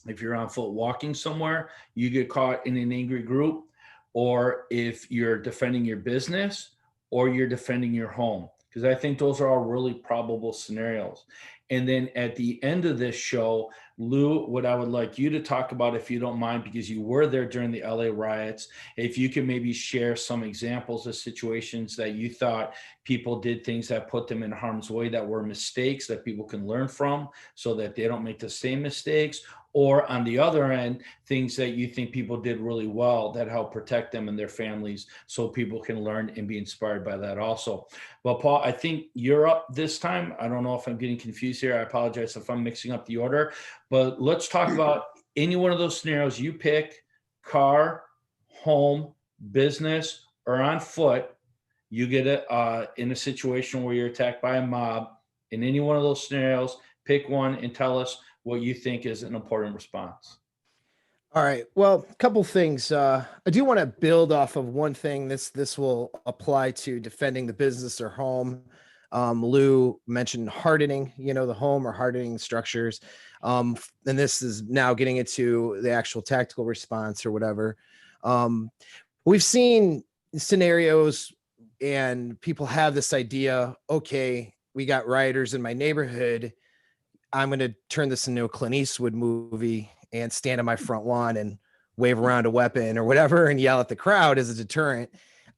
If you're on foot walking somewhere, you get caught in an angry group, or if you're defending your business or you're defending your home, because I think those are all really probable scenarios. And then at the end of this show, Lou, what I would like you to talk about, if you don't mind, because you were there during the LA riots, if you could maybe share some examples of situations that you thought people did things that put them in harm's way that were mistakes that people can learn from so that they don't make the same mistakes. Or on the other end, things that you think people did really well that help protect them and their families so people can learn and be inspired by that also. But Paul, I think you're up this time. I don't know if I'm getting confused here. I apologize if I'm mixing up the order, but let's talk about any one of those scenarios you pick: car, home, business, or on foot. You get in a situation where you're attacked by a mob. In any one of those scenarios, pick one and tell us what you think is an important response. All right. Well, a couple things. I do want to build off of one thing. This will apply to defending the business or home. Lou mentioned hardening, the home or hardening structures. And this is now getting into the actual tactical response or whatever. We've seen scenarios and people have this idea, okay, we got rioters in my neighborhood. I'm going to turn this into a Clint Eastwood movie and stand on my front lawn and wave around a weapon or whatever and yell at the crowd as a deterrent.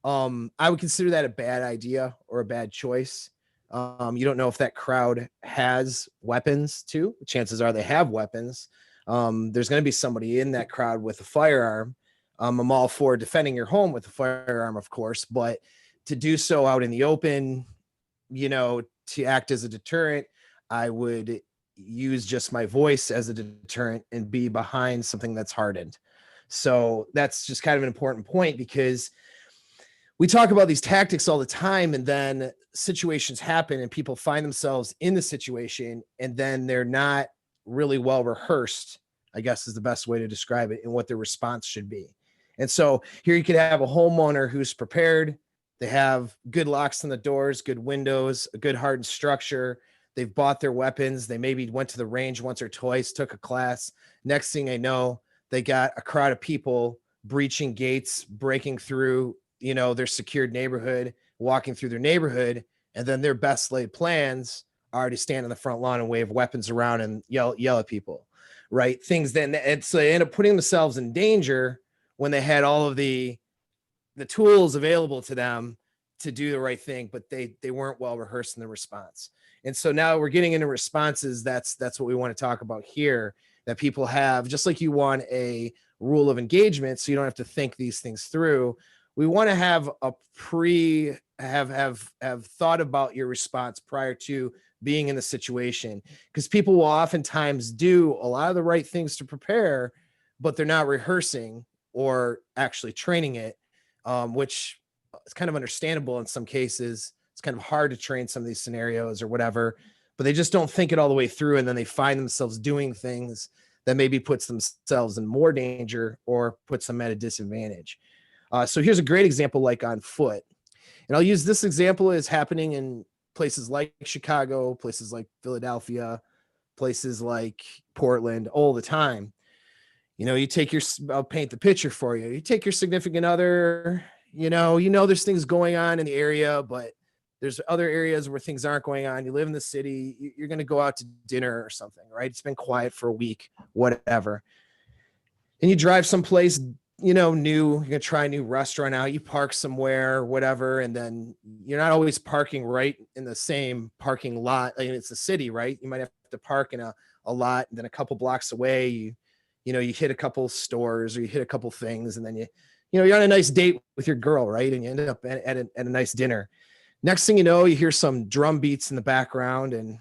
I would consider that a bad idea or a bad choice. You don't know if that crowd has weapons too. Chances are they have weapons. There's going to be somebody in that crowd with a firearm. I'm all for defending your home with a firearm, of course, but to do so out in the open, to act as a deterrent, I would use just my voice as a deterrent and be behind something that's hardened. So that's just kind of an important point, because we talk about these tactics all the time, and then situations happen and people find themselves in the situation, and then they're not really well rehearsed, I guess is the best way to describe it, and what their response should be. And so here you could have a homeowner who's prepared. They have good locks on the doors, good windows, a good hardened structure. They've bought their weapons. They maybe went to the range once or twice, took a class. Next thing I know, they got a crowd of people breaching gates, breaking through, their secured neighborhood, walking through their neighborhood. And then their best laid plans are to stand on the front lawn and wave weapons around and yell at people, right? Things then, and so they end up putting themselves in danger when they had all of the tools available to them to do the right thing, but they weren't well rehearsed in the response. And so now we're getting into responses. That's what we want to talk about here, that people have, just like you want a rule of engagement, so you don't have to think these things through. We want to have have thought about your response prior to being in the situation, because people will oftentimes do a lot of the right things to prepare, but they're not rehearsing or actually training it, which is kind of understandable in some cases. It's kind of hard to train some of these scenarios or whatever, but they just don't think it all the way through. And then they find themselves doing things that maybe puts themselves in more danger or puts them at a disadvantage. So here's a great example, like on foot. And I'll use this example as happening in places like Chicago, places like Philadelphia, places like Portland all the time. You know, I'll paint the picture for you. You take your significant other, there's things going on in the area, but there's other areas where things aren't going on. You live in the city, you're going to go out to dinner or something, right? It's been quiet for a week, whatever. And you drive someplace, new, you're going to try a new restaurant out, you park somewhere, whatever. And then you're not always parking right in the same parking lot. I mean, it's a city, right? You might have to park in a lot, and then a couple blocks away, you hit a couple stores or you hit a couple things, and then you're on a nice date with your girl, right? And you end up at a nice dinner. Next thing you know, you hear some drum beats in the background, and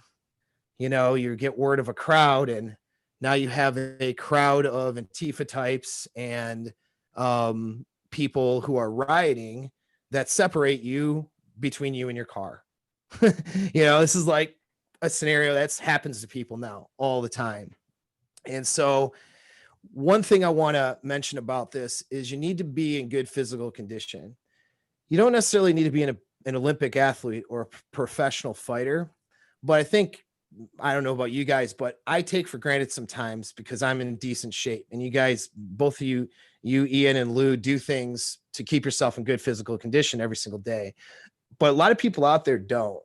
you get word of a crowd, and now you have a crowd of Antifa types and people who are rioting that separate you between you and your car. This is like a scenario that happens to people now all the time. And so one thing I want to mention about this is you need to be in good physical condition. You don't necessarily need to be an Olympic athlete or a professional fighter, but I don't know about you guys, but I take for granted sometimes because I'm in decent shape. And you guys, both of you, Ian and Lou, do things to keep yourself in good physical condition every single day. But a lot of people out there don't.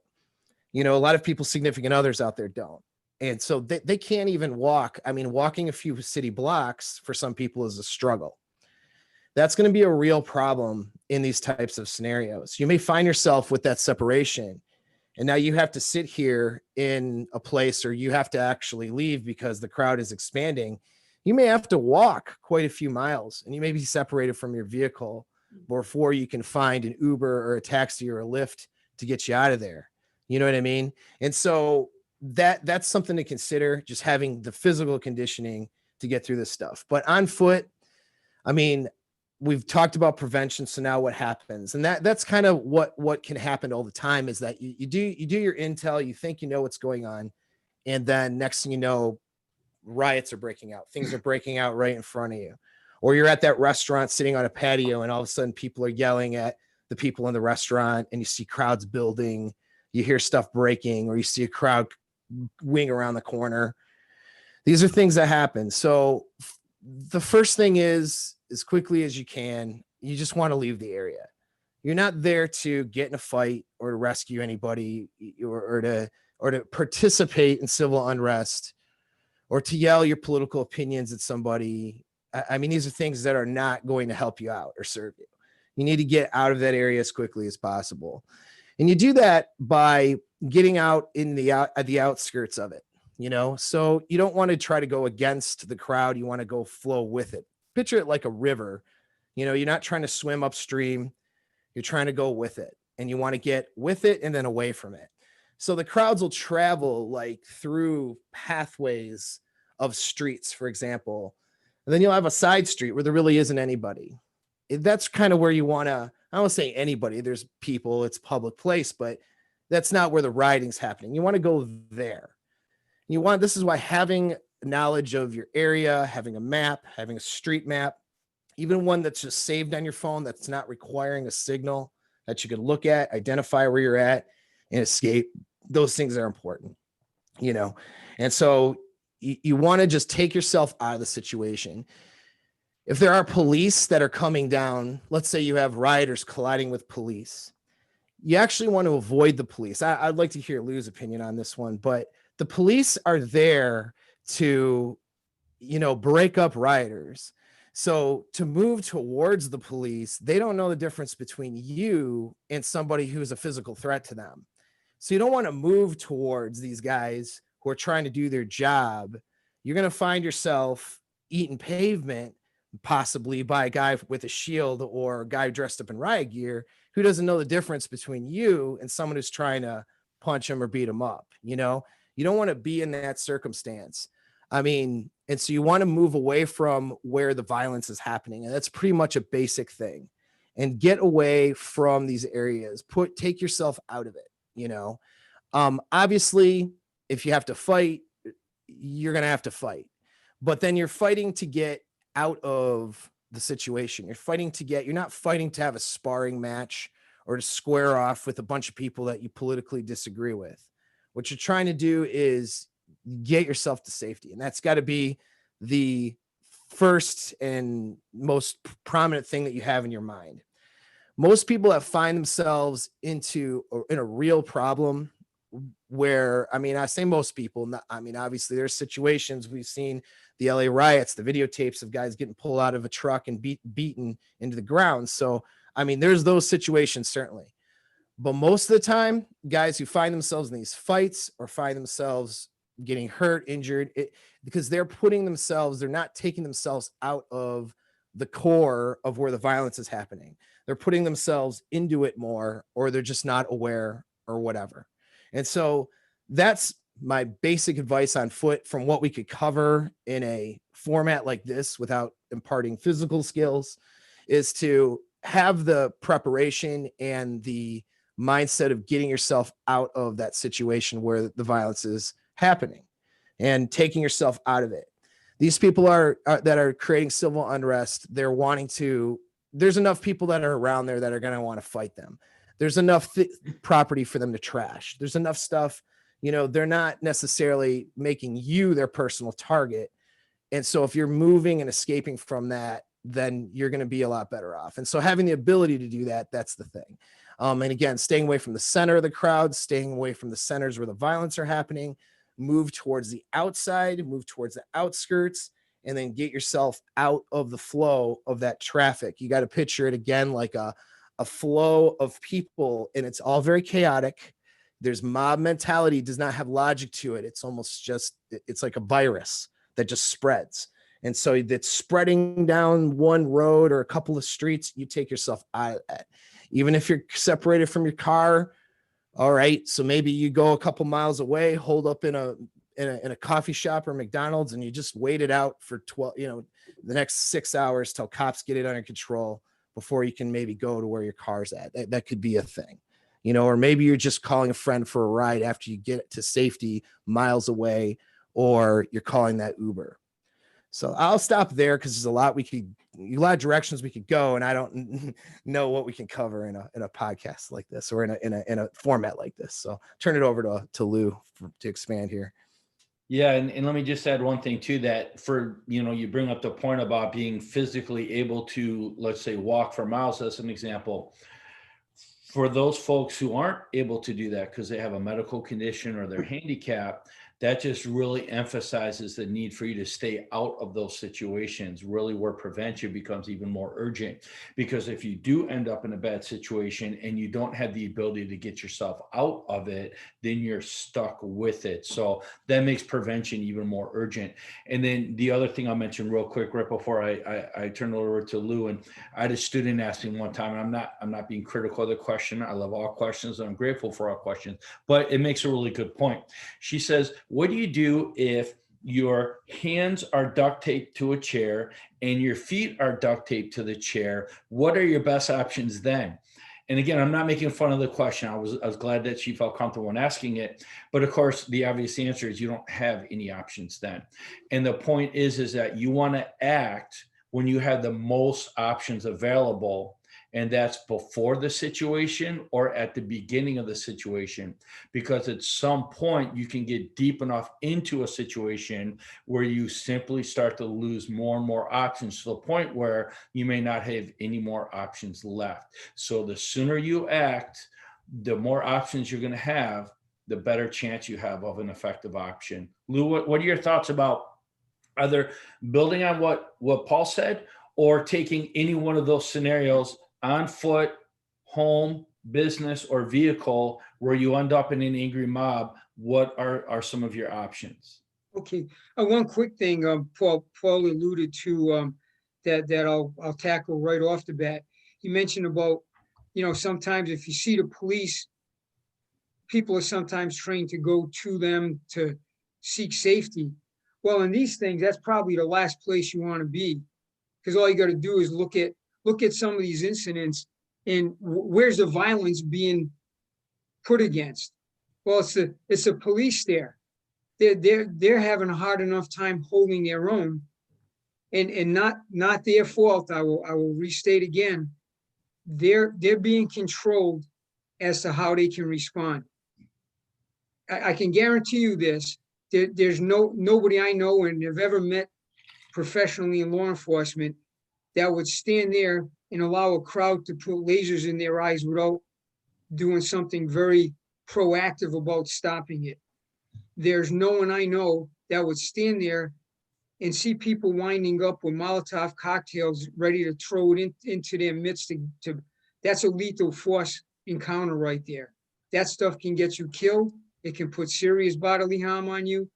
A lot of people's significant others out there don't. And so they can't even walk. I mean, walking a few city blocks for some people is a struggle. That's going to be a real problem in these types of scenarios. You may find yourself with that separation, and now you have to sit here in a place, or you have to actually leave because the crowd is expanding. You may have to walk quite a few miles, and you may be separated from your vehicle before you can find an Uber or a taxi or a Lyft to get you out of there. You know what I mean? And so that's something to consider, just having the physical conditioning to get through this stuff. But on foot, I mean, we've talked about prevention. So now what happens? And that's kind of what can happen all the time, is that you do your intel, you think you know what's going on, and then next thing you know, riots are breaking out. Things are breaking out right in front of you. Or you're at that restaurant sitting on a patio, and all of a sudden people are yelling at the people in the restaurant, and you see crowds building, you hear stuff breaking, or you see a crowd wing around the corner. These are things that happen. So the first thing is, as quickly as you can, you just want to leave the area. You're not there to get in a fight or to rescue anybody, or to participate in civil unrest, or to yell your political opinions at somebody. I mean, these are things that are not going to help you out or serve you. You need to get out of that area as quickly as possible. And you do that by getting out at the outskirts of it, so you don't want to try to go against the crowd. You want to go flow with it. Picture it like a river. You're not trying to swim upstream. You're trying to go with it, and you want to get with it and then away from it. So the crowds will travel like through pathways of streets, for example, and then you'll have a side street where there really isn't anybody. That's kind of where you want to, I don't want to say anybody, there's people, it's a public place, but that's not where the rioting's happening. You want to go there. This is why having knowledge of your area, having a map, having a street map, even one that's just saved on your phone, that's not requiring a signal, that you can look at, identify where you're at, and escape. Those things are important, and so you want to just take yourself out of the situation. If there are police that are coming down, let's say you have rioters colliding with police, you actually want to avoid the police. I'd like to hear Lou's opinion on this one, but the police are there to, break up rioters. So to move towards the police, they don't know the difference between you and somebody who's a physical threat to them. So you don't want to move towards these guys who are trying to do their job. You're going to find yourself eating pavement, possibly by a guy with a shield or a guy dressed up in riot gear who doesn't know the difference between you and someone who's trying to punch him or beat him up. You don't want to be in that circumstance. I mean, and so you want to move away from where the violence is happening. And that's pretty much a basic thing. And get away from these areas, take yourself out of it. Obviously, if you have to fight, you're going to have to fight, but then you're fighting to get out of the situation. You're not fighting to have a sparring match or to square off with a bunch of people that you politically disagree with. What you're trying to do is get yourself to safety. And that's got to be the first and most prominent thing that you have in your mind. Most people that find themselves in a real problem where, I mean, I say most people, I mean, obviously there's situations we've seen the LA riots, the videotapes of guys getting pulled out of a truck and beaten into the ground. So, I mean, there's those situations certainly, but most of the time, guys who find themselves in these fights or find themselves getting hurt, injured, because they're not taking themselves out of the core of where the violence is happening. They're putting themselves into it more, or they're just not aware or whatever. And so that's my basic advice on foot from what we could cover in a format like this without imparting physical skills, is to have the preparation and the mindset of getting yourself out of that situation where the violence is happening and taking yourself out of it. These people that are creating civil unrest, there's enough people that are around there that are going to want to fight them. There's enough property for them to trash. There's enough stuff, they're not necessarily making you their personal target. And so if you're moving and escaping from that, then you're going to be a lot better off. And so having the ability to do that, that's the thing. And again, staying away from the center of the crowd, staying away from the centers where the violence are happening, move towards the outside, move towards the outskirts, and then get yourself out of the flow of that traffic. You got to picture it again like a flow of people, and it's all very chaotic. There's mob mentality, does not have logic to it. It's almost it's like a virus that just spreads. And so it's spreading down one road or a couple of streets. You take yourself out of that. Even if you're separated from your car, all right, so maybe you go a couple miles away, hold up in a coffee shop or McDonald's, and you just wait it out for the next 6 hours till cops get it under control before you can maybe go to where your car's at. That could be a thing, or maybe you're just calling a friend for a ride after you get to safety miles away, or you're calling that Uber. So I'll stop there because there's a lot of directions we could go, and I don't know what we can cover in a podcast like this or in a format like this. So turn it over to Lou to expand here. Yeah, and let me just add one thing too, that for, you bring up the point about being physically able to, let's say, walk for miles as an example. For those folks who aren't able to do that because they have a medical condition or they're handicapped, that just really emphasizes the need for you to stay out of those situations, really where prevention becomes even more urgent. Because if you do end up in a bad situation and you don't have the ability to get yourself out of it, then you're stuck with it. So that makes prevention even more urgent. And then the other thing I'll mention real quick, right before I turn it over to Lou, and I had a student ask me one time, and I'm not being critical of the question. I love all questions, and I'm grateful for all questions, but it makes a really good point. She says, what do you do if your hands are duct taped to a chair and your feet are duct taped to the chair? What are your best options then? And again, I'm not making fun of the question. I was glad that she felt comfortable in asking it. But of course, the obvious answer is you don't have any options then. And the point is that you want to act when you have the most options available. And that's before the situation or at the beginning of the situation, because at some point you can get deep enough into a situation where you simply start to lose more and more options to the point where you may not have any more options left. So the sooner you act, the more options you're going to have, the better chance you have of an effective option. Lou, what are your thoughts about either building on what Paul said or taking any one of those scenarios on foot, home, business, or vehicle where you end up in an angry mob? What are some of your options? Okay, one quick thing Paul alluded to that I'll tackle right off the bat. He mentioned about, sometimes if you see the police, people are sometimes trained to go to them to seek safety. Well, in these things, that's probably the last place you want to be, because all you got to do is look at some of these incidents and where's the violence being put against? Well, it's the police there. They're having a hard enough time holding their own. and not their fault. I will restate again. They're being controlled as to how they can respond. I can guarantee you this. There's nobody I know and have ever met professionally in law enforcement that would stand there and allow a crowd to put lasers in their eyes without doing something very proactive about stopping it. There's no one I know that would stand there and see people winding up with Molotov cocktails ready to throw it into their midst. That's a lethal force encounter right there. That stuff can get you killed. It can put serious bodily harm on you.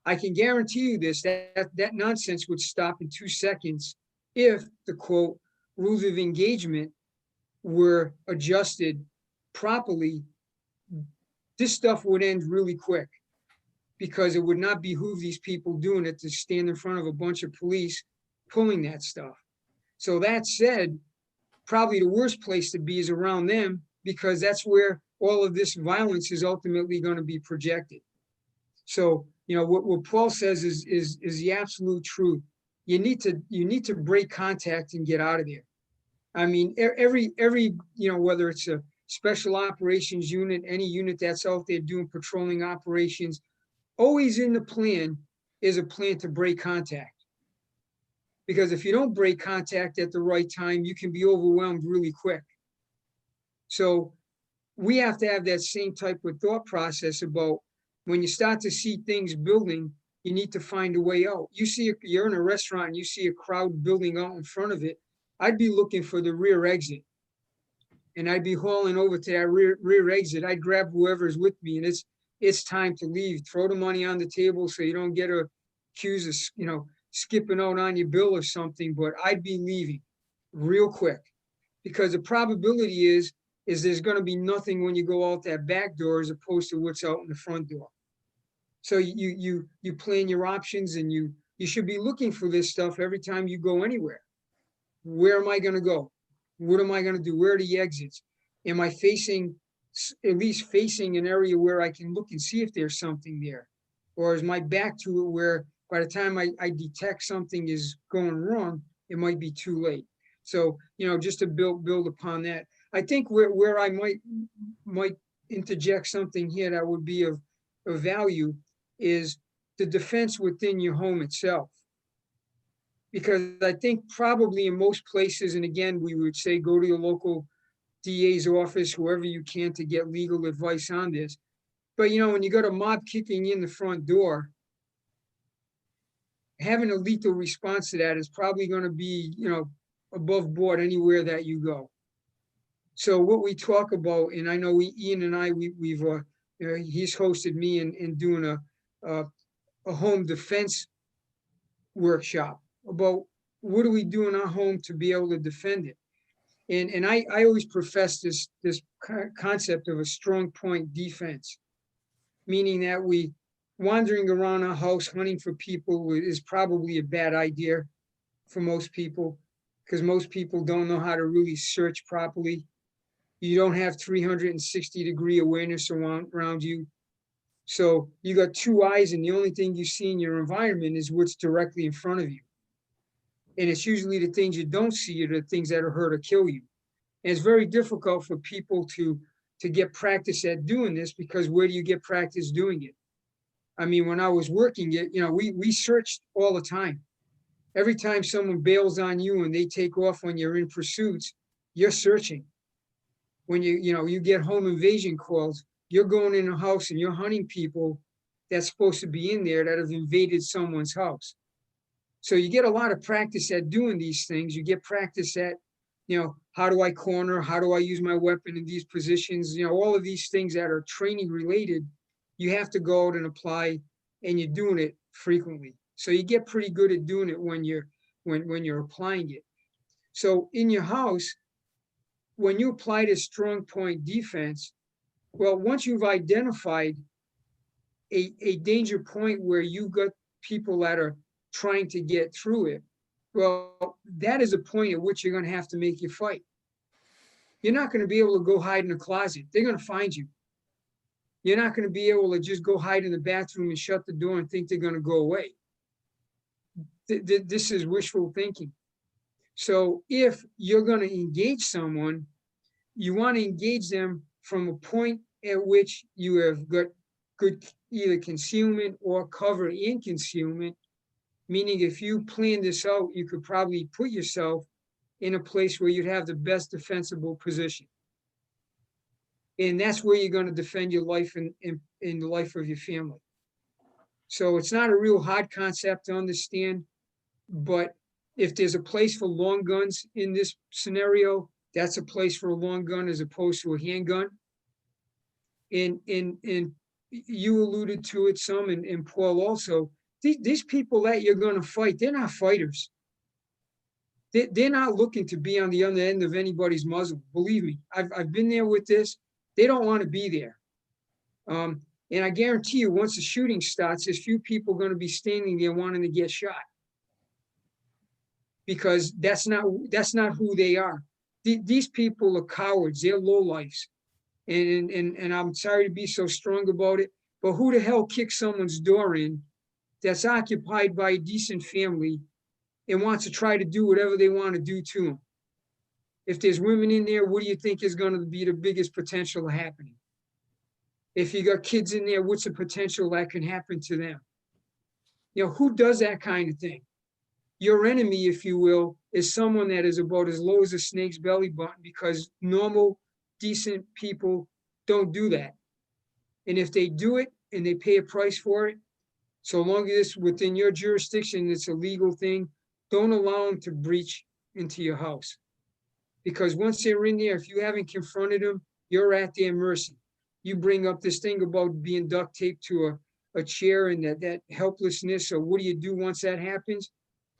I can guarantee you this, that nonsense would stop in 2 seconds if the quote rules of engagement were adjusted properly. This stuff would end really quick because it would not behoove these people doing it to stand in front of a bunch of police pulling that stuff. So that said, probably the worst place to be is around them because that's where all of this violence is ultimately going to be projected. So, you know, what Paul says is the absolute truth. You need to break contact and get out of there. I mean, every you know, whether it's a special operations unit, any unit that's out there doing patrolling operations, always in the plan is a plan to break contact. Because if you don't break contact at the right time, you can be overwhelmed really quick. So we have to have that same type of thought process about when you start to see things building, you need to find a way out. You're in a restaurant and you see a crowd building out in front of it. I'd be looking for the rear exit. And I'd be hauling over to that rear exit. I'd grab whoever's with me and it's time to leave. Throw the money on the table so you don't get accused of, you know, skipping out on your bill or something, but I'd be leaving real quick because the probability is there's going to be nothing when you go out that back door as opposed to what's out in the front door. So you plan your options and you should be looking for this stuff every time you go anywhere. Where am I going to go? What am I going to do? Where are the exits? Am I at least facing an area where I can look and see if there's something there? Or is my back to it where by the time I detect something is going wrong, it might be too late. So, you know, just to build upon that, I think where I might interject something here that would be of value is the defense within your home itself. Because I think probably in most places, and again, we would say go to your local DA's office, whoever you can to get legal advice on this. But, you know, when you got a mob kicking in the front door, having a lethal response to that is probably going to be, you know, above board anywhere that you go. So what we talk about, and I know Ian and I, we've he's hosted me in doing a home defense workshop about what do we do in our home to be able to defend it. And I always profess this concept of a strong point defense, meaning that wandering around our house hunting for people is probably a bad idea for most people because most people don't know how to really search properly. You don't have 360-degree awareness around you. So you got two eyes and the only thing you see in your environment is what's directly in front of you. And it's usually the things you don't see are the things that are hurt or kill you. And it's very difficult for people to get practice at doing this because where do you get practice doing it? I mean, when I was working it, you know, we searched all the time. Every time someone bails on you and they take off when you're in pursuits, you're searching. When you get home invasion calls, you're going in a house and you're hunting people that's supposed to be in there that have invaded someone's house. So you get a lot of practice at doing these things. You get practice at, you know, how do I corner? How do I use my weapon in these positions? You know, all of these things that are training related, you have to go out and apply, and you're doing it frequently. So you get pretty good at doing it when you're applying it. So in your house, when you apply this strong point defense, well, once you've identified a danger point where you got people that are trying to get through it, well, that is a point at which you're going to have to make your fight. You're not going to be able to go hide in a closet. They're going to find you. You're not going to be able to just go hide in the bathroom and shut the door and think they're going to go away. This is wishful thinking. So if you're going to engage someone, you want to engage them from a point at which you have got good either concealment or cover and concealment, meaning if you plan this out, you could probably put yourself in a place where you'd have the best defensible position. And that's where you're going to defend your life and the life of your family. So it's not a real hard concept to understand, but if there's a place for long guns in this scenario, that's a place for a long gun as opposed to a handgun. And you alluded to it some, and Paul also, these people that you're going to fight, they're not fighters. They're not looking to be on the other end of anybody's muzzle. Believe me, I've been there with this. They don't want to be there. And I guarantee you, once the shooting starts, there's few people going to be standing there wanting to get shot, because that's not who they are. These people are cowards. They're lowlifes. And I'm sorry to be so strong about it, but who the hell kicks someone's door in that's occupied by a decent family and wants to try to do whatever they want to do to them? If there's women in there, what do you think is going to be the biggest potential of happening? If you got kids in there, what's the potential that can happen to them? You know, who does that kind of thing? Your enemy, if you will, is someone that is about as low as a snake's belly button, because normal, decent people don't do that. And if they do it and they pay a price for it, so long as it's within your jurisdiction, it's a legal thing, don't allow them to breach into your house. Because once they're in there, if you haven't confronted them, you're at their mercy. You bring up this thing about being duct taped to a chair and that helplessness. So what do you do once that happens?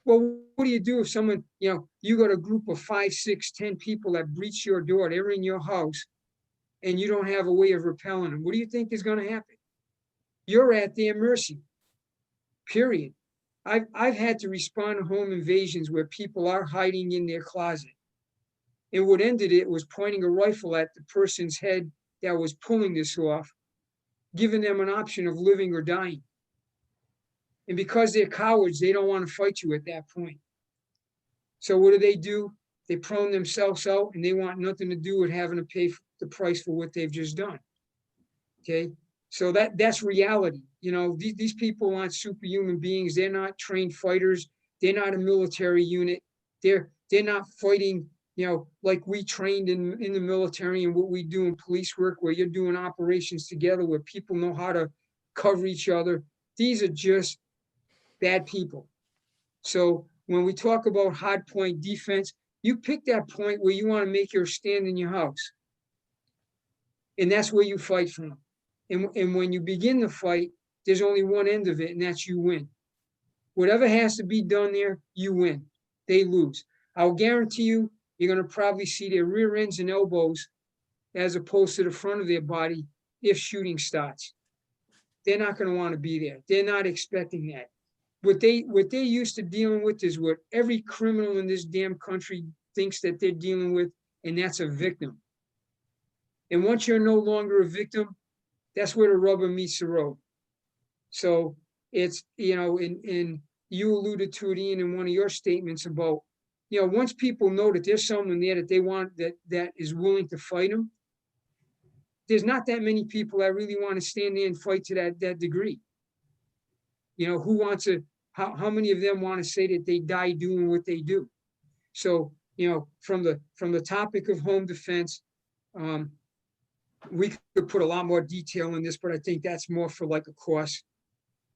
Well, what do you do if someone, you know, you got a group of 5, 6, 10 people that breach your door, they're in your house, and you don't have a way of repelling them? What do you think is going to happen? You're at their mercy, period. I've had to respond to home invasions where people are hiding in their closet. And what ended it was pointing a rifle at the person's head that was pulling this off, giving them an option of living or dying. And because they're cowards, they don't want to fight you at that point. So what do? They prone themselves out, and they want nothing to do with having to pay the price for what they've just done. Okay, so that's reality. You know, these people aren't superhuman beings. They're not trained fighters. They're not a military unit. They're not fighting, you know, like we trained in the military and what we do in police work, where you're doing operations together, where people know how to cover each other. These are just bad people. So when we talk about hard point defense, you pick that point where you want to make your stand in your house. And that's where you fight from. And when you begin the fight, there's only one end of it, and that's you win. Whatever has to be done there, you win. They lose. I'll guarantee you, you're going to probably see their rear ends and elbows as opposed to the front of their body if shooting starts. They're not going to want to be there. They're not expecting that. What they're used to dealing with is what every criminal in this damn country thinks that they're dealing with, and that's a victim. And once you're no longer a victim, that's where the rubber meets the road. So it's, you know, and you alluded to it, Ian, in one of your statements about, you know, once people know that there's someone there that they want, that is willing to fight them, there's not that many people that really want to stand there and fight to that degree. You know, who wants to, how many of them want to say that they die doing what they do? So, you know, from the topic of home defense, we could put a lot more detail in this, but I think that's more for like a course.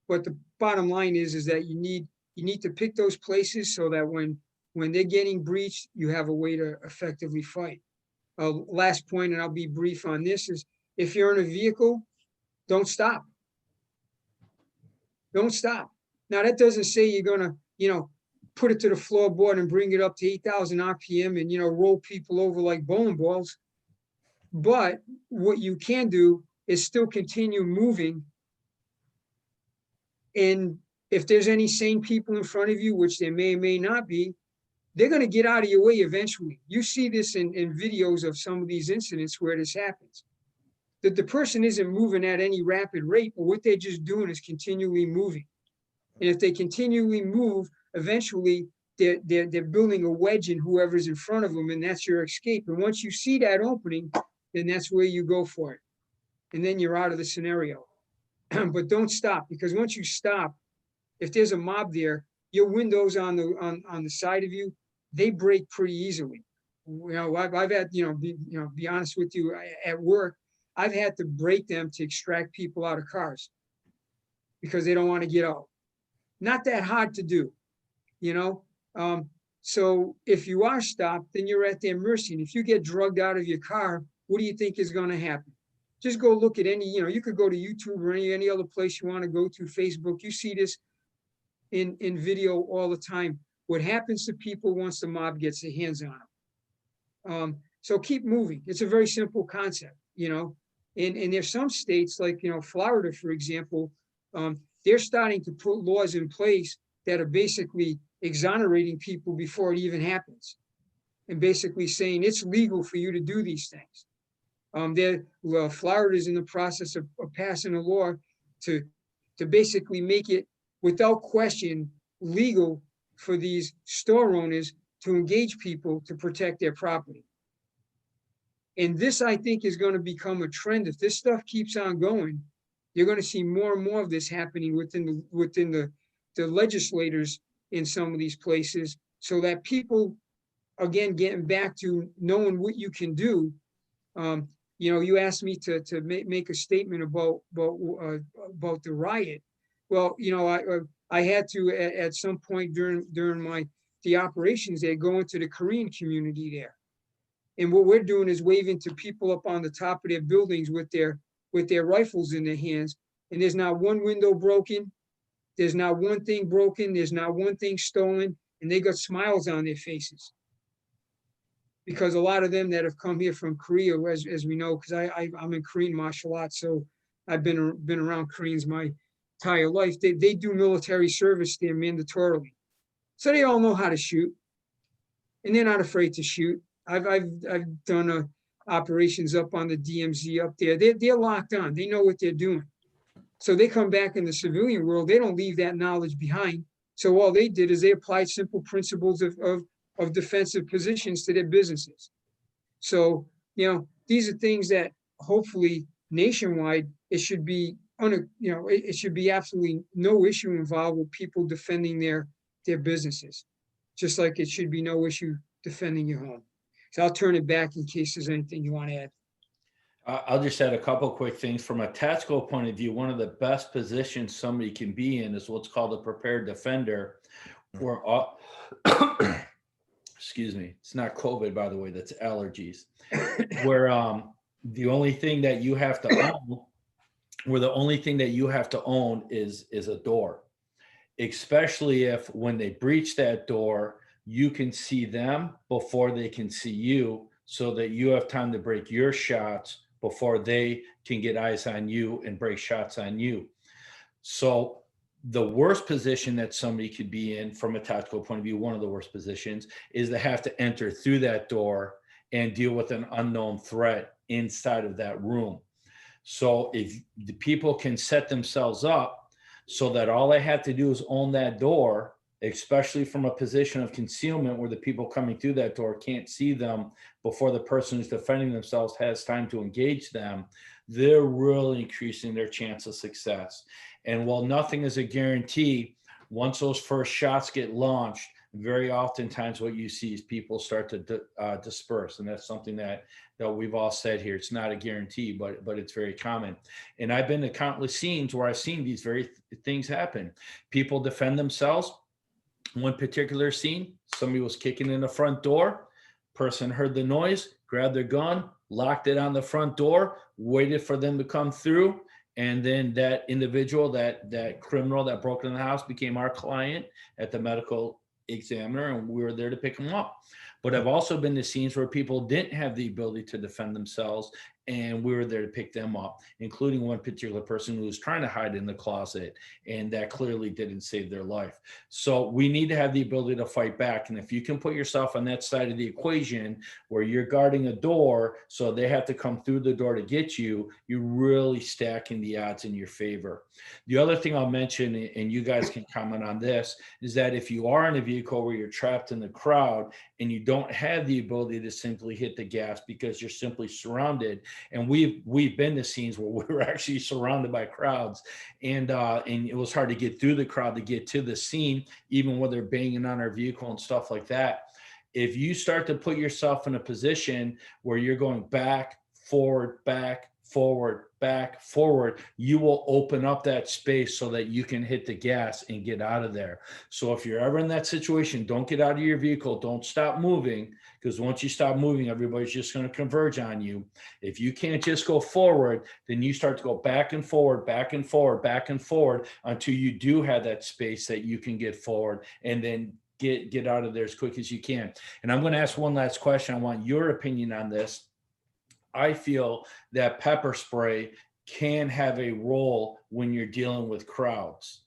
But the bottom line is that you need to pick those places so that when they're getting breached, you have a way to effectively fight. Last point, and I'll be brief on this, is if you're in a vehicle, don't stop. Don't stop. Now, that doesn't say you're going to, you know, put it to the floorboard and bring it up to 8,000 RPM and, you know, roll people over like bowling balls. But what you can do is still continue moving. And if there's any sane people in front of you, which there may or may not be, they're going to get out of your way eventually. You see this in videos of some of these incidents where this happens. The person isn't moving at any rapid rate, but what they're just doing is continually moving. And if they continually move, eventually they're building a wedge in whoever's in front of them, and that's your escape. And once you see that opening, then that's where you go for it. And then you're out of the scenario. But don't stop, because once you stop, if there's a mob there, your windows on the side of you, they break pretty easily. You know, I've had, be honest with you, at work, I've had to break them to extract people out of cars because they don't want to get out. Not that hard to do, you know? So if you are stopped, then you're at their mercy. And if you get drugged out of your car, what do you think is going to happen? Just go look at any, you could go to YouTube or any other place you want to go to, Facebook. You see this in video all the time. What happens to people once the mob gets their hands on them? So keep moving. It's a very simple concept, and there's some states like, Florida, for example, they're starting to put laws in place that are basically exonerating people before it even happens, and basically saying it's legal for you to do these things. Florida is in the process of passing a law to basically make it without question legal for these store owners to engage people to protect their property. And this, I think, is going to become a trend. If this stuff keeps on going, you're going to see more and more of this happening within the legislators in some of these places, so that people, again, getting back to knowing what you can do. You asked me to make a statement about the riot. Well, I had to at some point during the operations there go into the Korean community there, and what we're doing is waving to people up on the top of their buildings with their rifles in their hands, and there's not one window broken, there's not one thing broken, there's not one thing stolen, and they got smiles on their faces. Because a lot of them that have come here from Korea, as we know, because I'm in Korean martial arts, so I've been around Koreans my entire life. They do military service there mandatorily, so they all know how to shoot, and they're not afraid to shoot. I've done operations up on the DMZ up there. They're locked on. They know what they're doing. So they come back in the civilian world. They don't leave that knowledge behind. So all they did is they applied simple principles of defensive positions to their businesses. So, these are things that hopefully nationwide, it should be it should be absolutely no issue involved with people defending their businesses, just like it should be no issue defending your home. So I'll turn it back in case there's anything you want to add. I'll just add a couple quick things. From a tactical point of view, one of the best positions somebody can be in is what's called a prepared defender, where excuse me, it's not COVID, by the way, that's allergies, where the only thing that you have to own is a door, especially if when they breach that door, you can see them before they can see you, so that you have time to break your shots before they can get eyes on you and break shots on you. So the worst position that somebody could be in from a tactical point of view, one of the worst positions, is to have to enter through that door and deal with an unknown threat inside of that room. So if the people can set themselves up so that all they have to do is own that door, especially from a position of concealment where the people coming through that door can't see them before the person who's defending themselves has time to engage them, they're really increasing their chance of success. And while nothing is a guarantee, once those first shots get launched, very oftentimes what you see is people start to disperse. And that's something that we've all said here. It's not a guarantee, but it's very common. And I've been to countless scenes where I've seen these very things happen. People defend themselves. One particular scene, somebody was kicking in the front door, person heard the noise, grabbed their gun, locked it on the front door, waited for them to come through. And then that individual, that criminal that broke into the house became our client at the medical examiner, and we were there to pick him up. But I've also been to scenes where people didn't have the ability to defend themselves, and we were there to pick them up, including one particular person who was trying to hide in the closet, and that clearly didn't save their life. So we need to have the ability to fight back. And if you can put yourself on that side of the equation where you're guarding a door, so they have to come through the door to get you, you're really stacking the odds in your favor. The other thing I'll mention, and you guys can comment on this, is that if you are in a vehicle where you're trapped in the crowd and you don't have the ability to simply hit the gas because you're simply surrounded, and we've been to scenes where we were actually surrounded by crowds, and it was hard to get through the crowd to get to the scene, even when they're banging on our vehicle and stuff like that. If you start to put yourself in a position where you're going back, forward, back, forward, you will open up that space so that you can hit the gas and get out of there. So if you're ever in that situation, don't get out of your vehicle. Don't stop moving, because once you stop moving, everybody's just going to converge on you. If you can't just go forward, then you start to go back and forward, back and forward, back and forward until you do have that space that you can get forward, and then get out of there as quick as you can. And I'm going to ask one last question. I want your opinion on this. I feel that pepper spray can have a role when you're dealing with crowds,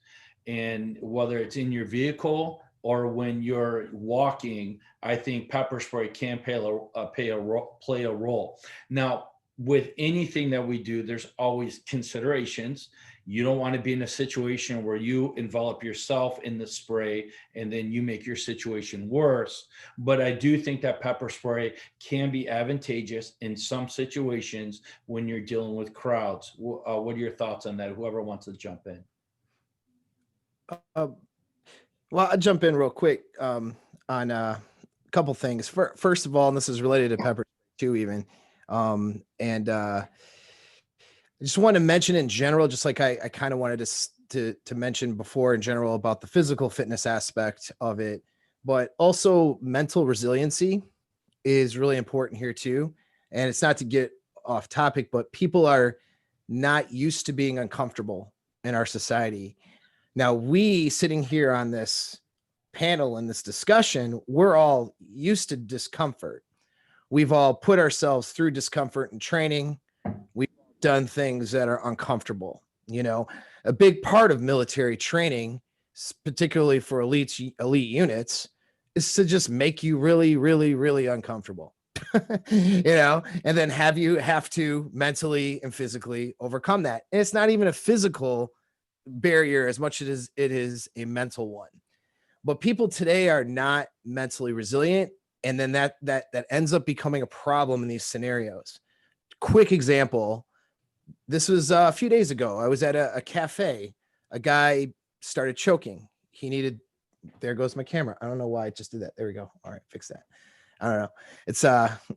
and whether it's in your vehicle or when you're walking, I think pepper spray can play a role. Now, with anything that we do, there's always considerations. You don't want to be in a situation where you envelop yourself in the spray and then you make your situation worse. But I do think that pepper spray can be advantageous in some situations when you're dealing with crowds. What are your thoughts on that? Whoever wants to jump in. Well, I'll jump in real quick on a couple things. First of all, and this is related to pepper too, even. I just want to mention in general, just like I kind of wanted to mention before in general about the physical fitness aspect of it, but also mental resiliency is really important here too. And it's not to get off topic, but people are not used to being uncomfortable in our society. Now, we sitting here on this panel in this discussion, we're all used to discomfort. We've all put ourselves through discomfort and training. We've done things that are uncomfortable. You know, a big part of military training, particularly for elite units, is to just make you really, really, really uncomfortable. You know, and then have to mentally and physically overcome that. And it's not even a physical barrier as much as it is a mental one. But people today are not mentally resilient, and then that ends up becoming a problem in these scenarios. Quick example. This was a few days ago. I was at a cafe. A guy started choking. He needed, there goes my camera. I don't know why I just did that. There we go. All right, fix that. I don't know.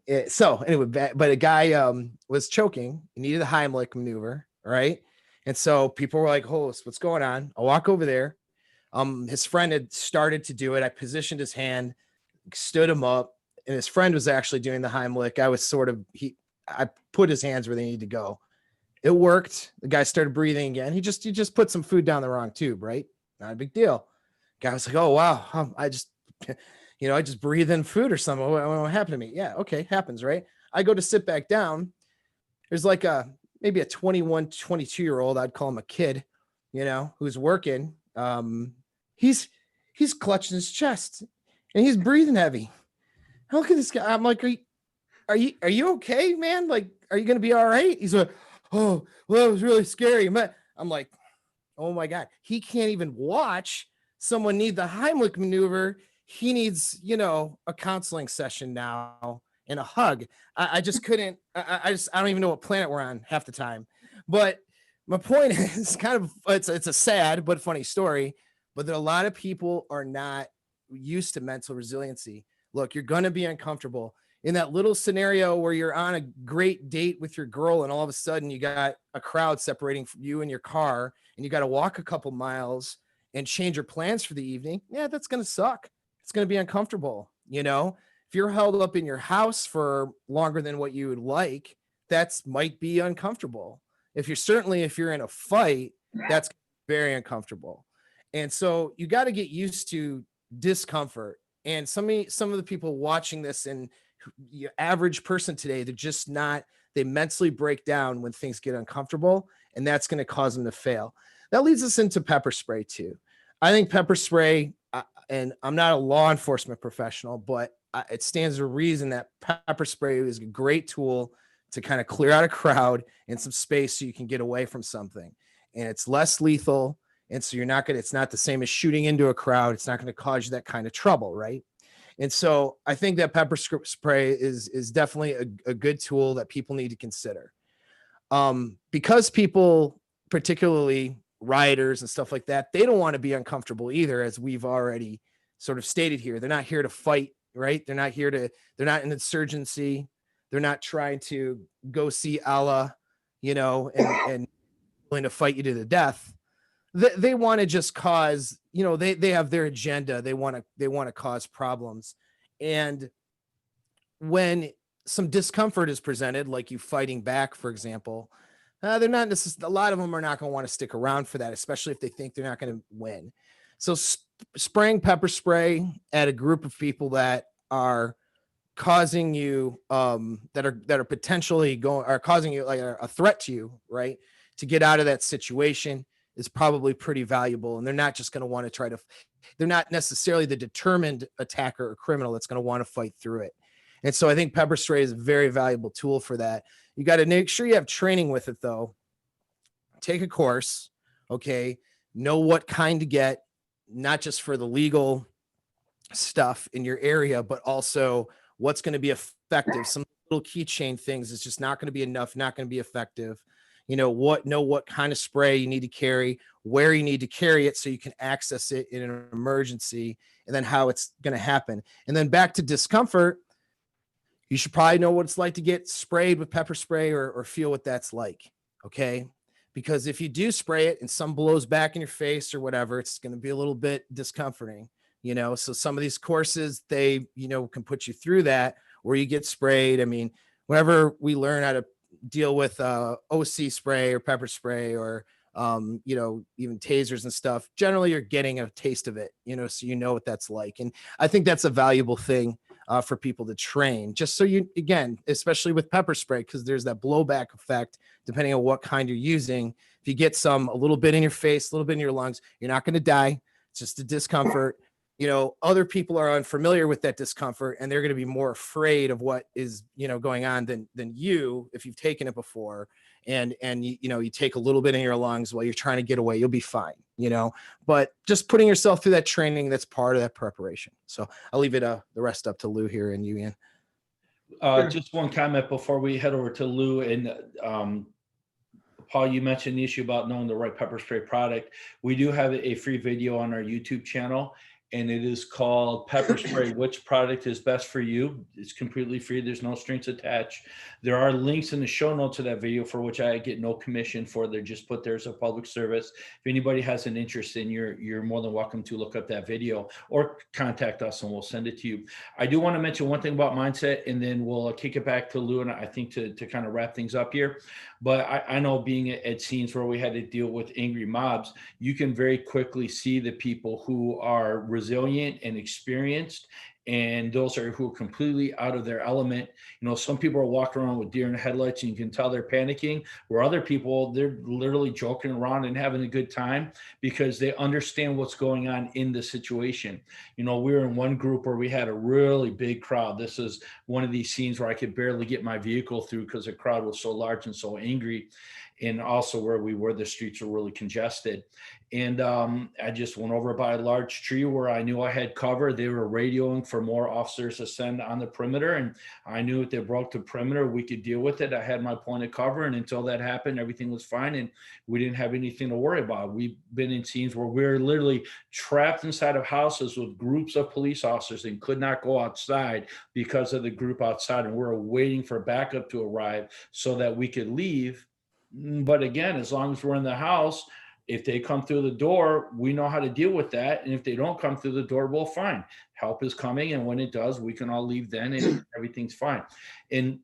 It's so anyway, but a guy was choking. He needed a Heimlich maneuver, right? And so people were like, "Host, what's going on?" I walk over there. His friend had started to do it. I positioned his hand, stood him up, and his friend was actually doing the Heimlich. I put his hands where they need to go. It worked. The guy started breathing again. He just put some food down the wrong tube, right? Not a big deal. Guy was like, "Oh wow, I just breathe in food or something. What happened to me?" Yeah, okay, happens, right? I go to sit back down. There's like maybe a 21, 22-year-old, I'd call him a kid, who's working. He's clutching his chest and he's breathing heavy. I look at this guy. I'm like, are you okay, man? Like, are you going to be all right? He's like, "Oh, well, it was really scary." I'm like, oh my God, he can't even watch someone need the Heimlich maneuver. He needs, a counseling session now and a hug. I just couldn't, I don't even know what planet we're on half the time. But my point is it's a sad but funny story, but that a lot of people are not used to mental resiliency. Look, you're going to be uncomfortable in that little scenario where you're on a great date with your girl and all of a sudden you got a crowd separating from you and your car and you got to walk a couple miles and change your plans for the evening. Yeah, that's going to suck. It's going to be uncomfortable. If you're held up in your house for longer than what you would like, might be uncomfortable. If you're in a fight, that's very uncomfortable. And so you got to get used to discomfort. And some of the people watching this, and your average person today, they're just not, they mentally break down when things get uncomfortable, and that's going to cause them to fail. That leads us into pepper spray too. I think pepper spray, and I'm not a law enforcement professional, but it stands to reason that pepper spray is a great tool to kind of clear out a crowd and some space so you can get away from something. And it's less lethal. And so you're not going to, it's not the same as shooting into a crowd. It's not going to cause you that kind of trouble, right? And so I think that pepper spray is definitely a good tool that people need to consider. Because people, particularly rioters and stuff like that, they don't want to be uncomfortable either, as we've already sort of stated here. They're not here to fight, right? They're not an insurgency. They're not trying to go see Allah, and willing to fight you to the death. They want to just cause, they have their agenda. They want to cause problems. And when some discomfort is presented, like you fighting back, for example, they're not necessarily, a lot of them are not going to want to stick around for that, especially if they think they're not going to win. So spraying pepper spray at a group of people that are causing you, that are potentially causing you like a threat to you, right? To get out of that situation is probably pretty valuable. And they're not just going to want to they're not necessarily the determined attacker or criminal that's going to want to fight through it. And so I think pepper spray is a very valuable tool for that. You got to make sure you have training with it though. Take a course, okay? Know what kind to get, not just for the legal stuff in your area, but also what's going to be effective. Some little keychain things is just not going to be enough, not going to be effective. Know what kind of spray you need to carry, where you need to carry it so you can access it in an emergency, and then how it's going to happen. And then back to discomfort, you should probably know what it's like to get sprayed with pepper spray or feel what that's like. Okay. Because if you do spray it and some blows back in your face or whatever, it's going to be a little bit discomforting, so some of these courses, they, can put you through that where you get sprayed. I mean, whenever we learn how to deal with OC spray or pepper spray or, even tasers and stuff, generally you're getting a taste of it, so you know what that's like. And I think that's a valuable thing for people to train, just so you, again, especially with pepper spray, because there's that blowback effect, depending on what kind you're using. If you get a little bit in your face, a little bit in your lungs, you're not going to die. It's just a discomfort. Other people are unfamiliar with that discomfort, and they're going to be more afraid of what is, going on than you, if you've taken it before. And you take a little bit in your lungs while you're trying to get away, you'll be fine, but just putting yourself through that training, that's part of that preparation. So I'll leave it, the rest up to Lou here and you, Ian. Just one comment before we head over to Lou and, Paul, you mentioned the issue about knowing the right pepper spray product. We do have a free video on our YouTube channel, and it is called Pepper Spray, Which Product is Best for You? It's completely free. There's no strings attached. There are links in the show notes of that video for which I get no commission for. They're just put there as a public service. If anybody has an interest in, you're more than welcome to look up that video or contact us and we'll send it to you. I do want to mention one thing about mindset, and then we'll kick it back to Lou, and I think to kind of wrap things up here. But I know being at scenes where we had to deal with angry mobs, you can very quickly see the people who are resilient and experienced, and those who are completely out of their element. Some people are walking around with deer in the headlights and you can tell they're panicking, where other people, they're literally joking around and having a good time because they understand what's going on in the situation. We were in one group where we had a really big crowd. This is one of these scenes where I could barely get my vehicle through because the crowd was so large and so angry. And also where we were, the streets were really congested. And I just went over by a large tree where I knew I had cover. They were radioing for more officers to send on the perimeter. And I knew if they broke the perimeter, we could deal with it. I had my point of cover. And until that happened, everything was fine. And we didn't have anything to worry about. We've been in scenes where we're literally trapped inside of houses with groups of police officers and could not go outside because of the group outside. And we're waiting for backup to arrive so that we could leave. But again, as long as we're in the house, if they come through the door, we know how to deal with that. And if they don't come through the door, well, fine. Help is coming. And when it does, we can all leave then and everything's fine. And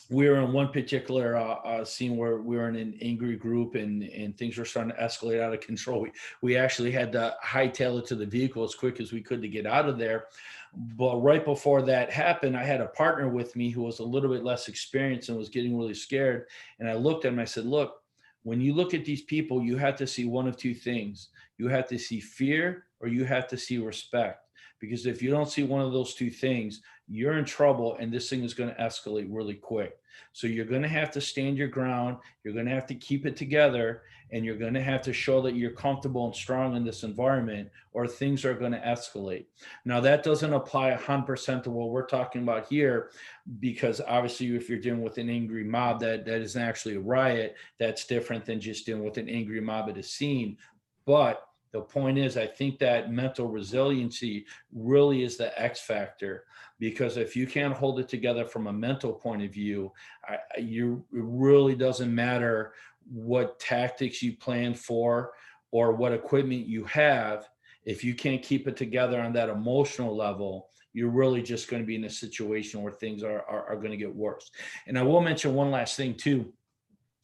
we were in one particular scene where we were in an angry group and things were starting to escalate out of control. We actually had to hightail it to the vehicle as quick as we could to get out of there. But right before that happened, I had a partner with me who was a little bit less experienced and was getting really scared. And I looked at him, I said, look, when you look at these people, you have to see one of two things. You have to see fear or you have to see respect. Because if you don't see one of those two things, you're in trouble and this thing is going to escalate really quick. So you're going to have to stand your ground. You're going to have to keep it together and you're going to have to show that you're comfortable and strong in this environment or things are going to escalate. Now that doesn't apply 100% to what we're talking about here, because obviously if you're dealing with an angry mob, that isn't actually a riot. That's different than just dealing with an angry mob at a scene. But the point is, I think that mental resiliency really is the X factor, because if you can't hold it together from a mental point of view, it really doesn't matter what tactics you plan for or what equipment you have. If you can't keep it together on that emotional level, you're really just going to be in a situation where things are going to get worse. And I will mention one last thing too.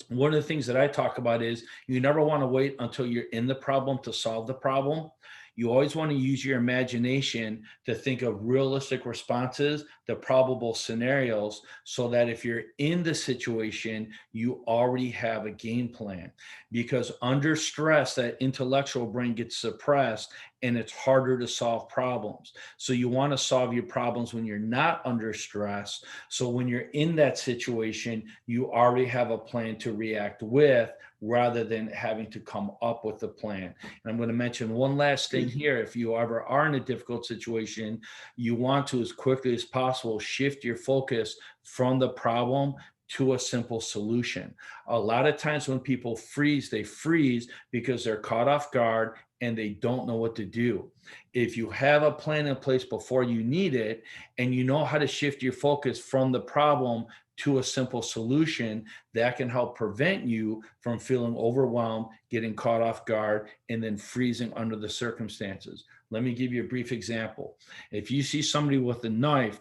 One of the things that I talk about is you never want to wait until you're in the problem to solve the problem. You always want to use your imagination to think of realistic responses, the probable scenarios, so that if you're in the situation, you already have a game plan. Because under stress, that intellectual brain gets suppressed and it's harder to solve problems. So you want to solve your problems when you're not under stress. So when you're in that situation, you already have a plan to react with, rather than having to come up with a plan. And I'm going to mention one last thing here. If you ever are in a difficult situation, you want to, as quickly as possible, shift your focus from the problem to a simple solution. A lot of times when people freeze, they freeze because they're caught off guard and they don't know what to do. If you have a plan in place before you need it, and you know how to shift your focus from the problem to a simple solution, that can help prevent you from feeling overwhelmed, getting caught off guard, and then freezing under the circumstances. Let me give you a brief example. If you see somebody with a knife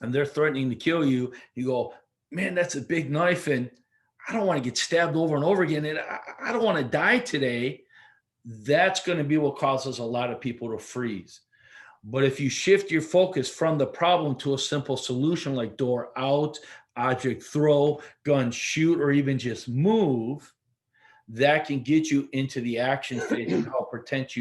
and they're threatening to kill you, you go, man, that's a big knife and I don't want to get stabbed over and over again and I don't want to die today. That's going to be what causes a lot of people to freeze. But if you shift your focus from the problem to a simple solution like door out, object throw, gun shoot, or even just move, that can get you into the action phase and help protect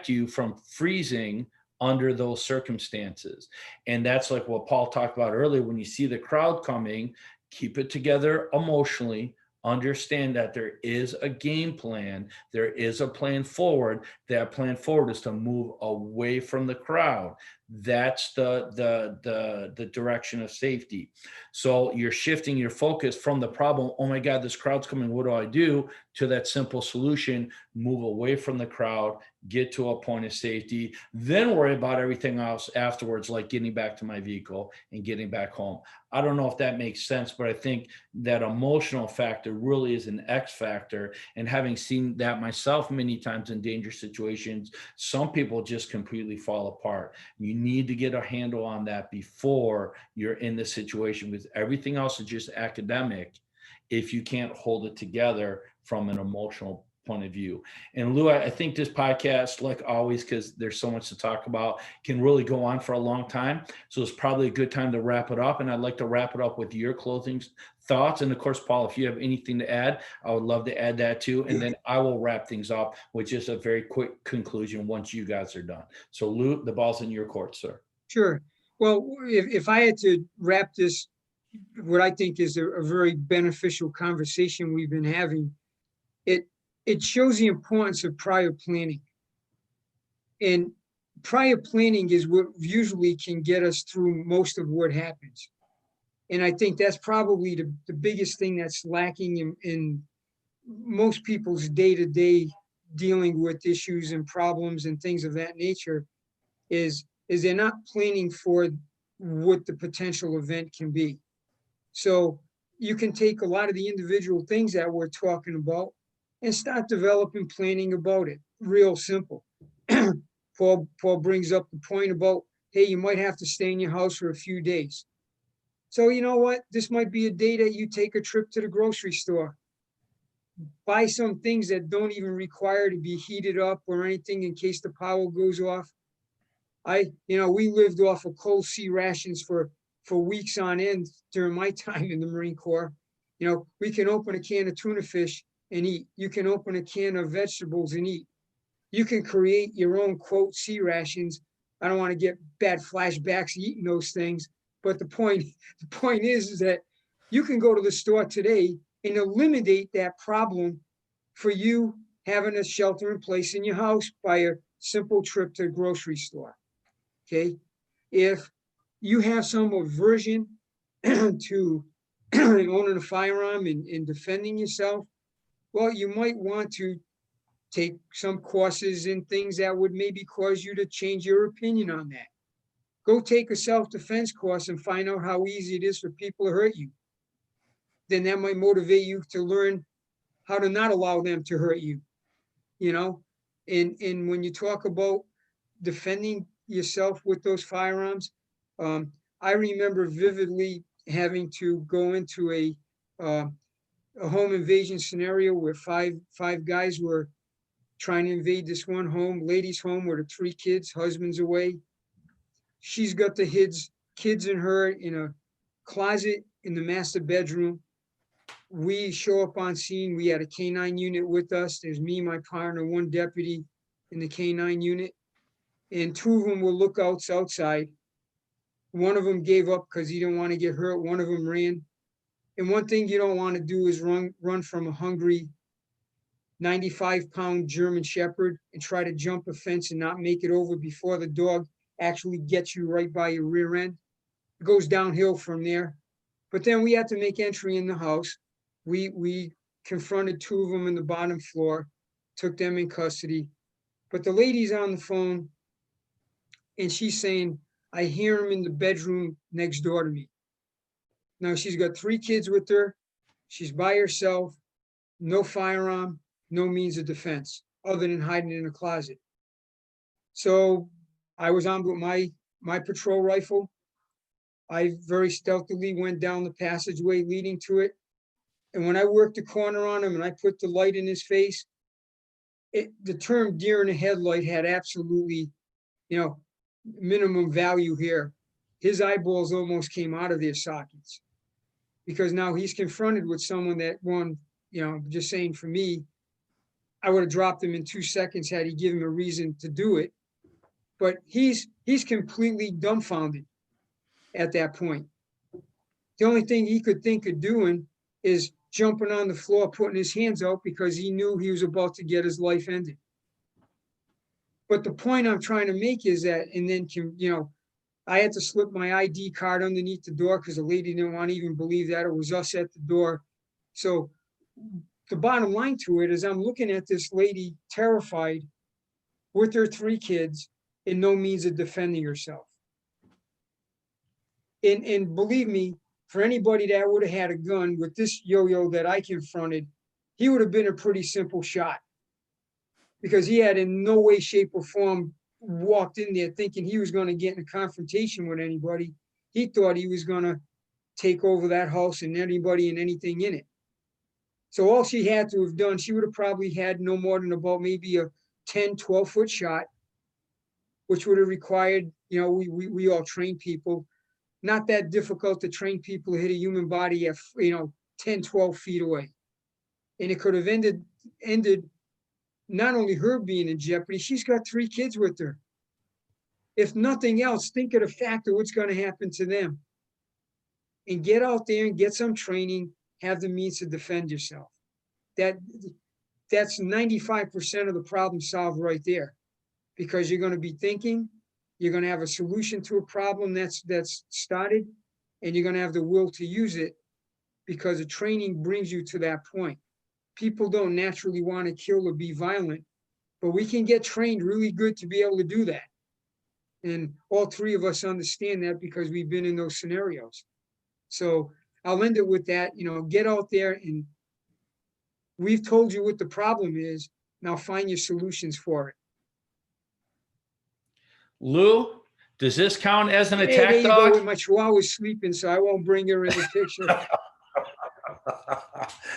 you from freezing under those circumstances. And that's like what Paul talked about earlier. When you see the crowd coming, keep it together emotionally. Understand that there is a game plan. There is a plan forward. That plan forward is to move away from the crowd. That's the direction of safety. So you're shifting your focus from the problem, oh my God, this crowd's coming, what do I do? To that simple solution, move away from the crowd, get to a point of safety, then worry about everything else afterwards, like getting back to my vehicle and getting back home. I don't know if that makes sense, but I think that emotional factor really is an X factor. And having seen that myself many times in dangerous situations, some people just completely fall apart. You need to get a handle on that before you're in the situation, because everything else is just academic if you can't hold it together from an emotional point of view. And Lou, I think this podcast, like always, because there's so much to talk about, can really go on for a long time. So it's probably a good time to wrap it up. And I'd like to wrap it up with your closing thoughts. And of course, Paul, if you have anything to add, I would love to add that too. And then I will wrap things up with just a very quick conclusion once you guys are done. So Lou, the ball's in your court, sir. Sure. Well, if I had to wrap this, what I think is a very beneficial conversation we've been having, it shows the importance of prior planning. And prior planning is what usually can get us through most of what happens. And I think that's probably the biggest thing that's lacking in most people's day-to-day dealing with issues and problems and things of that nature is they're not planning for what the potential event can be. So you can take a lot of the individual things that we're talking about and start developing planning about it. Real simple. Paul brings up the point about, hey, you might have to stay in your house for a few days. So you know what? This might be a day that you take a trip to the grocery store. Buy some things that don't even require to be heated up or anything in case the power goes off. We lived off of cold sea rations for weeks on end during my time in the Marine Corps. We can open a can of tuna fish and eat. You can open a can of vegetables and eat. You can create your own, quote, sea rations. I don't want to get bad flashbacks eating those things. But the point is that you can go to the store today and eliminate that problem for you having a shelter in place in your house by a simple trip to the grocery store. Okay. If you have some aversion to owning a firearm and defending yourself, well, you might want to take some courses and things that would maybe cause you to change your opinion on that. Go take a self-defense course and find out how easy it is for people to hurt you. Then that might motivate you to learn how to not allow them to hurt you, And when you talk about defending yourself with those firearms, I remember vividly having to go into a home invasion scenario where five guys were trying to invade this one home, lady's home with her 3 kids, husband's away. She's got the kids and her in a closet in the master bedroom. We show up on scene. We had a K9 unit with us. There's me, my partner, 1 deputy in the K9 unit, and 2 of them were lookouts outside. One of them gave up because he didn't want to get hurt. One of them ran. And one thing you don't want to do is run from a hungry 95-pound German Shepherd and try to jump a fence and not make it over before the dog actually gets you right by your rear end. It goes downhill from there. But then we had to make entry in the house. We confronted 2 of them in the bottom floor, took them in custody. But the lady's on the phone and she's saying, I hear him in the bedroom next door to me. Now she's got 3 kids with her. She's by herself, no firearm, no means of defense other than hiding in a closet. So I was armed with my patrol rifle. I very stealthily went down the passageway leading to it. And when I worked the corner on him and I put the light in his face, the term deer in a headlight had absolutely, minimum value here. His eyeballs almost came out of their sockets because now he's confronted with someone that just saying for me, I would have dropped him in 2 seconds had he given him a reason to do it. But he's completely dumbfounded at that point. The only thing he could think of doing is jumping on the floor, putting his hands out because he knew he was about to get his life ended. But the point I'm trying to make is that, and then, I had to slip my ID card underneath the door because the lady didn't want to even believe that it was us at the door. So the bottom line to it is I'm looking at this lady terrified with her 3 kids and no means of defending herself. And believe me, for anybody that would have had a gun with this yo-yo that I confronted, he would have been a pretty simple shot because he had in no way, shape, or form walked in there thinking he was going to get in a confrontation with anybody. He thought he was going to take over that house and anybody and anything in it. So all she had to have done, she would have probably had no more than about maybe a 10, 12-foot shot, which would have required, we all train people. Not that difficult to train people to hit a human body at, 10, 12 feet away. And it could have ended not only her being in jeopardy, she's got 3 kids with her. If nothing else, think of the fact of what's going to happen to them. And get out there and get some training, have the means to defend yourself. That's 95% of the problem solved right there. Because you're going to be thinking, you're going to have a solution to a problem that's started, and you're going to have the will to use it because the training brings you to that point. People don't naturally want to kill or be violent, but we can get trained really good to be able to do that. And all 3 of us understand that because we've been in those scenarios. So I'll end it with that, get out there and we've told you what the problem is. Now find your solutions for it. Lou, Does this count as an Hey, attack there you go. dog? My chihuahua's sleeping, so I won't bring her in the picture.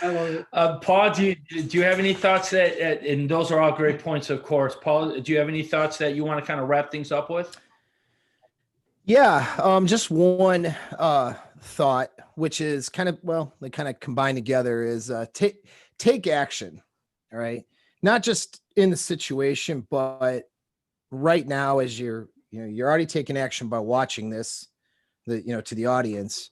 I love it. Paul, do you have any thoughts and those are all great points, of course. Paul, do you have any thoughts that you want to kind of wrap things up with? Yeah, just one thought, which is kind of, well, they kind of combine together, is take action. All right, not just in the situation, but right now, as you're already taking action by watching this, to the audience,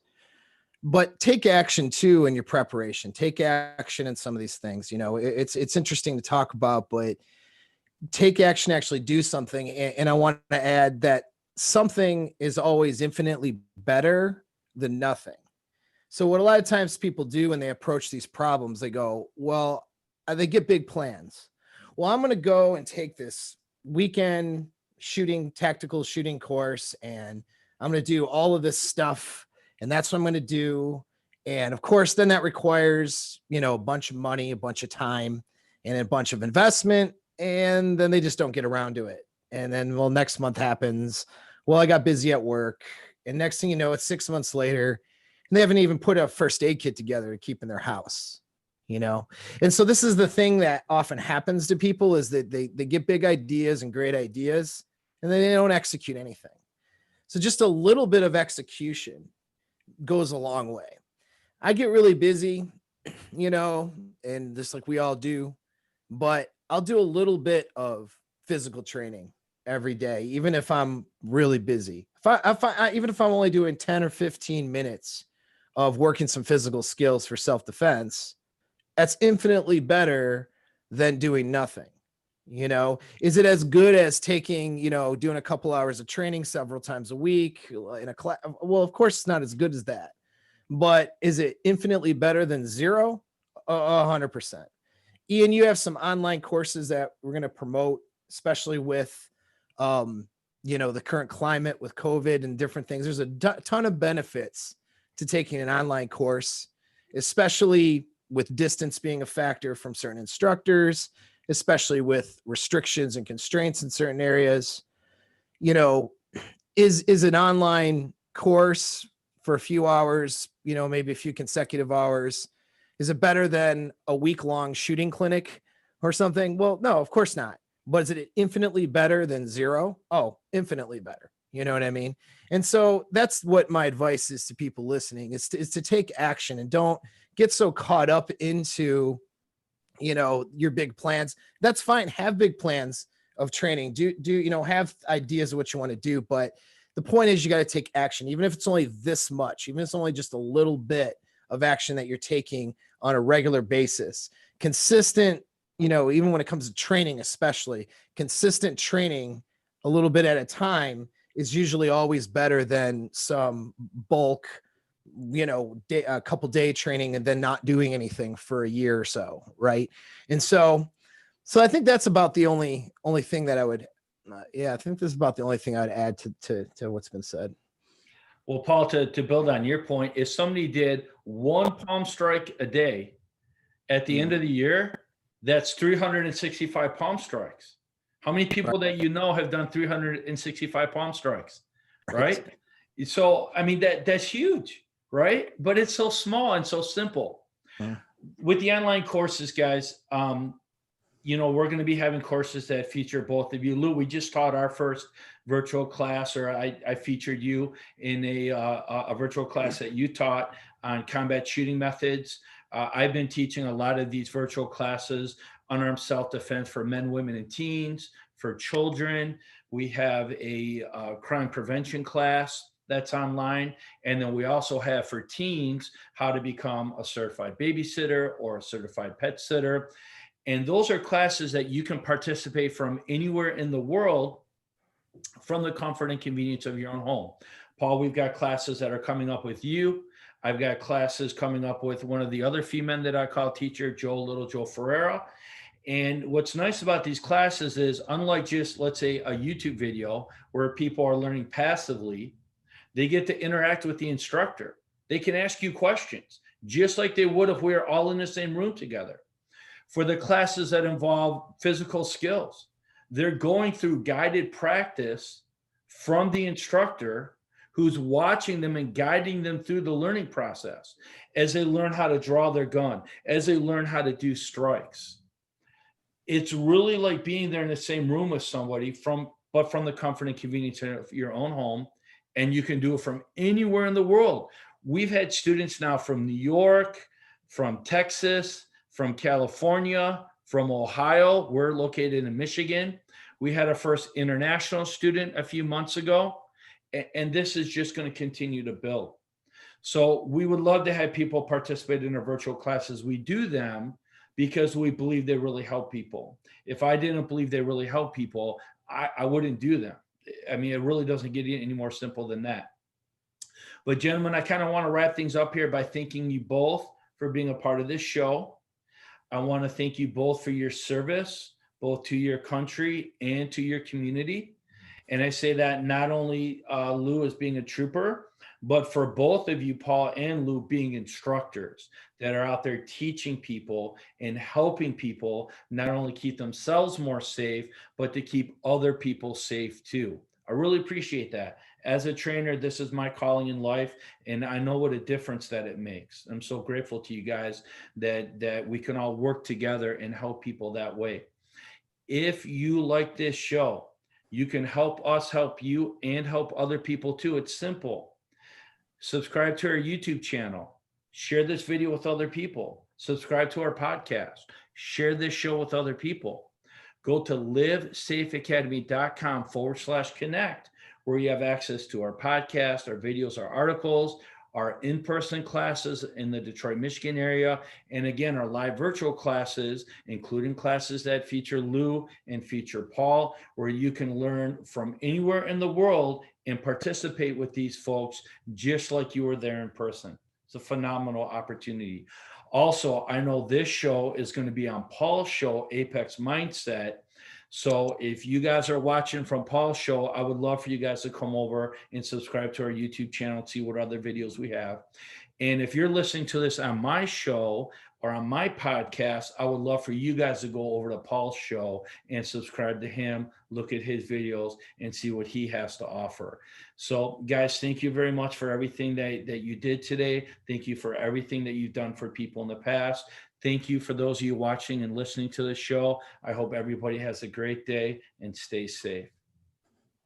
but take action too in your preparation. Take action in some of these things. It's interesting to talk about, but take action, actually do something. And I want to add that something is always infinitely better than nothing. So what a lot of times people do when they approach these problems, they go, well, they get big plans. Well, I'm going to go and take this weekend tactical shooting course, and I'm going to do all of this stuff, and that's what I'm going to do. And of course, then that requires, a bunch of money, a bunch of time, and a bunch of investment. And then they just don't get around to it. And then, well, next month happens. Well, I got busy at work. And next thing you know, it's 6 months later, and they haven't even put a first aid kit together to keep in their house, And so this is the thing that often happens to people, is that they get big ideas and great ideas, and then they don't execute anything. So just a little bit of execution goes a long way. I get really busy, and just like we all do, but I'll do a little bit of physical training every day, even if I'm really busy. Even if I'm only doing 10 or 15 minutes of working some physical skills for self-defense, that's infinitely better than doing nothing. Is it as good as taking, doing a couple hours of training several times a week in a class? Well, of course it's not as good as that, but is it infinitely better than zero? 100%. Ian, you have some online courses that we're going to promote, especially with, the current climate with COVID and different things. There's a ton of benefits to taking an online course, especially with distance being a factor from certain instructors, especially with restrictions and constraints in certain areas. Is an online course for a few hours, maybe a few consecutive hours, is it better than a week-long shooting clinic or something? Well, no, of course not. But is it infinitely better than zero? Oh, infinitely better. You know what I mean? And so that's what my advice is to people listening, is to take action, and don't get so caught up into, your big plans. That's fine. Have big plans of training. Have ideas of what you want to do. But the point is, you got to take action, even if it's only this much, even if it's only just a little bit of action that you're taking on a regular basis. Consistent, even when it comes to training, especially consistent training a little bit at a time is usually always better than some bulk, a couple day training and then not doing anything for a year or so. Right. And so I think that's about the only thing that I would, I think this is about the only thing I'd add to what's been said. Well, Paul, to build on your point, if somebody did one palm strike a day at the end of the year, that's 365 palm strikes. How many people that have done 365 palm strikes, right? So, I mean, that's huge, right? But it's so small and so simple. With the online courses, guys, we're going to be having courses that feature both of you. Lou, we just taught our first virtual class, or I featured you in a virtual class that you taught on combat shooting methods. I've been teaching a lot of these virtual classes, unarmed self-defense for men, women, and teens, for children. We have a crime prevention class that's online. And then we also have for teens, how to become a certified babysitter or a certified pet sitter. And those are classes that you can participate from anywhere in the world, from the comfort and convenience of your own home. Paul, we've got classes that are coming up with you. I've got classes coming up with one of the other female that I call teacher, Joe Ferrera. And what's nice about these classes is, unlike just, let's say, a YouTube video where people are learning passively, they get to interact with the instructor. They can ask you questions, just like they would if we were all in the same room together. For the classes that involve physical skills, they're going through guided practice from the instructor who's watching them and guiding them through the learning process as they learn how to draw their gun, as they learn how to do strikes. It's really like being there in the same room with somebody but from the comfort and convenience of your own home. And you can do it from anywhere in the world. We've had students now from New York, from Texas, from California, from Ohio. We're located in Michigan. We had our first international student a few months ago, and this is just going to continue to build. So we would love to have people participate in our virtual classes. We do them because we believe they really help people. If I didn't believe they really help people, I wouldn't do them. I mean, it really doesn't get any more simple than that. But gentlemen, I kind of want to wrap things up here by thanking you both for being a part of this show. I want to thank you both for your service, both to your country and to your community. And I say that not only Lou as being a trooper, but for both of you, Paul and Lou, being instructors that are out there teaching people and helping people not only keep themselves more safe, but to keep other people safe too. I really appreciate that. As a trainer, this is my calling in life, and I know what a difference that it makes. I'm so grateful to you guys that we can all work together and help people that way. If you like this show, you can help us help you and help other people too. It's simple. Subscribe to our YouTube channel. Share this video with other people. Subscribe to our podcast. Share this show with other people. Go to LiveSafeAcademy.com/connect, where you have access to our podcast, our videos, our articles, our in-person classes in the Detroit, Michigan area, and again, our live virtual classes, including classes that feature Lou and feature Paul, where you can learn from anywhere in the world and participate with these folks just like you were there in person. It's a phenomenal opportunity. Also, I know this show is going to be on Paul's show, Apex Mindset. So if you guys are watching from Paul's show, I would love for you guys to come over and subscribe to our YouTube channel, see what other videos we have. And if you're listening to this on my show or on my podcast, I would love for you guys to go over to Paul's show and subscribe to him, look at his videos, and see what he has to offer. So guys, thank you very much for everything that you did today. Thank you for everything that you've done for people in the past. Thank you for those of you watching and listening to the show. I hope everybody has a great day and stay safe.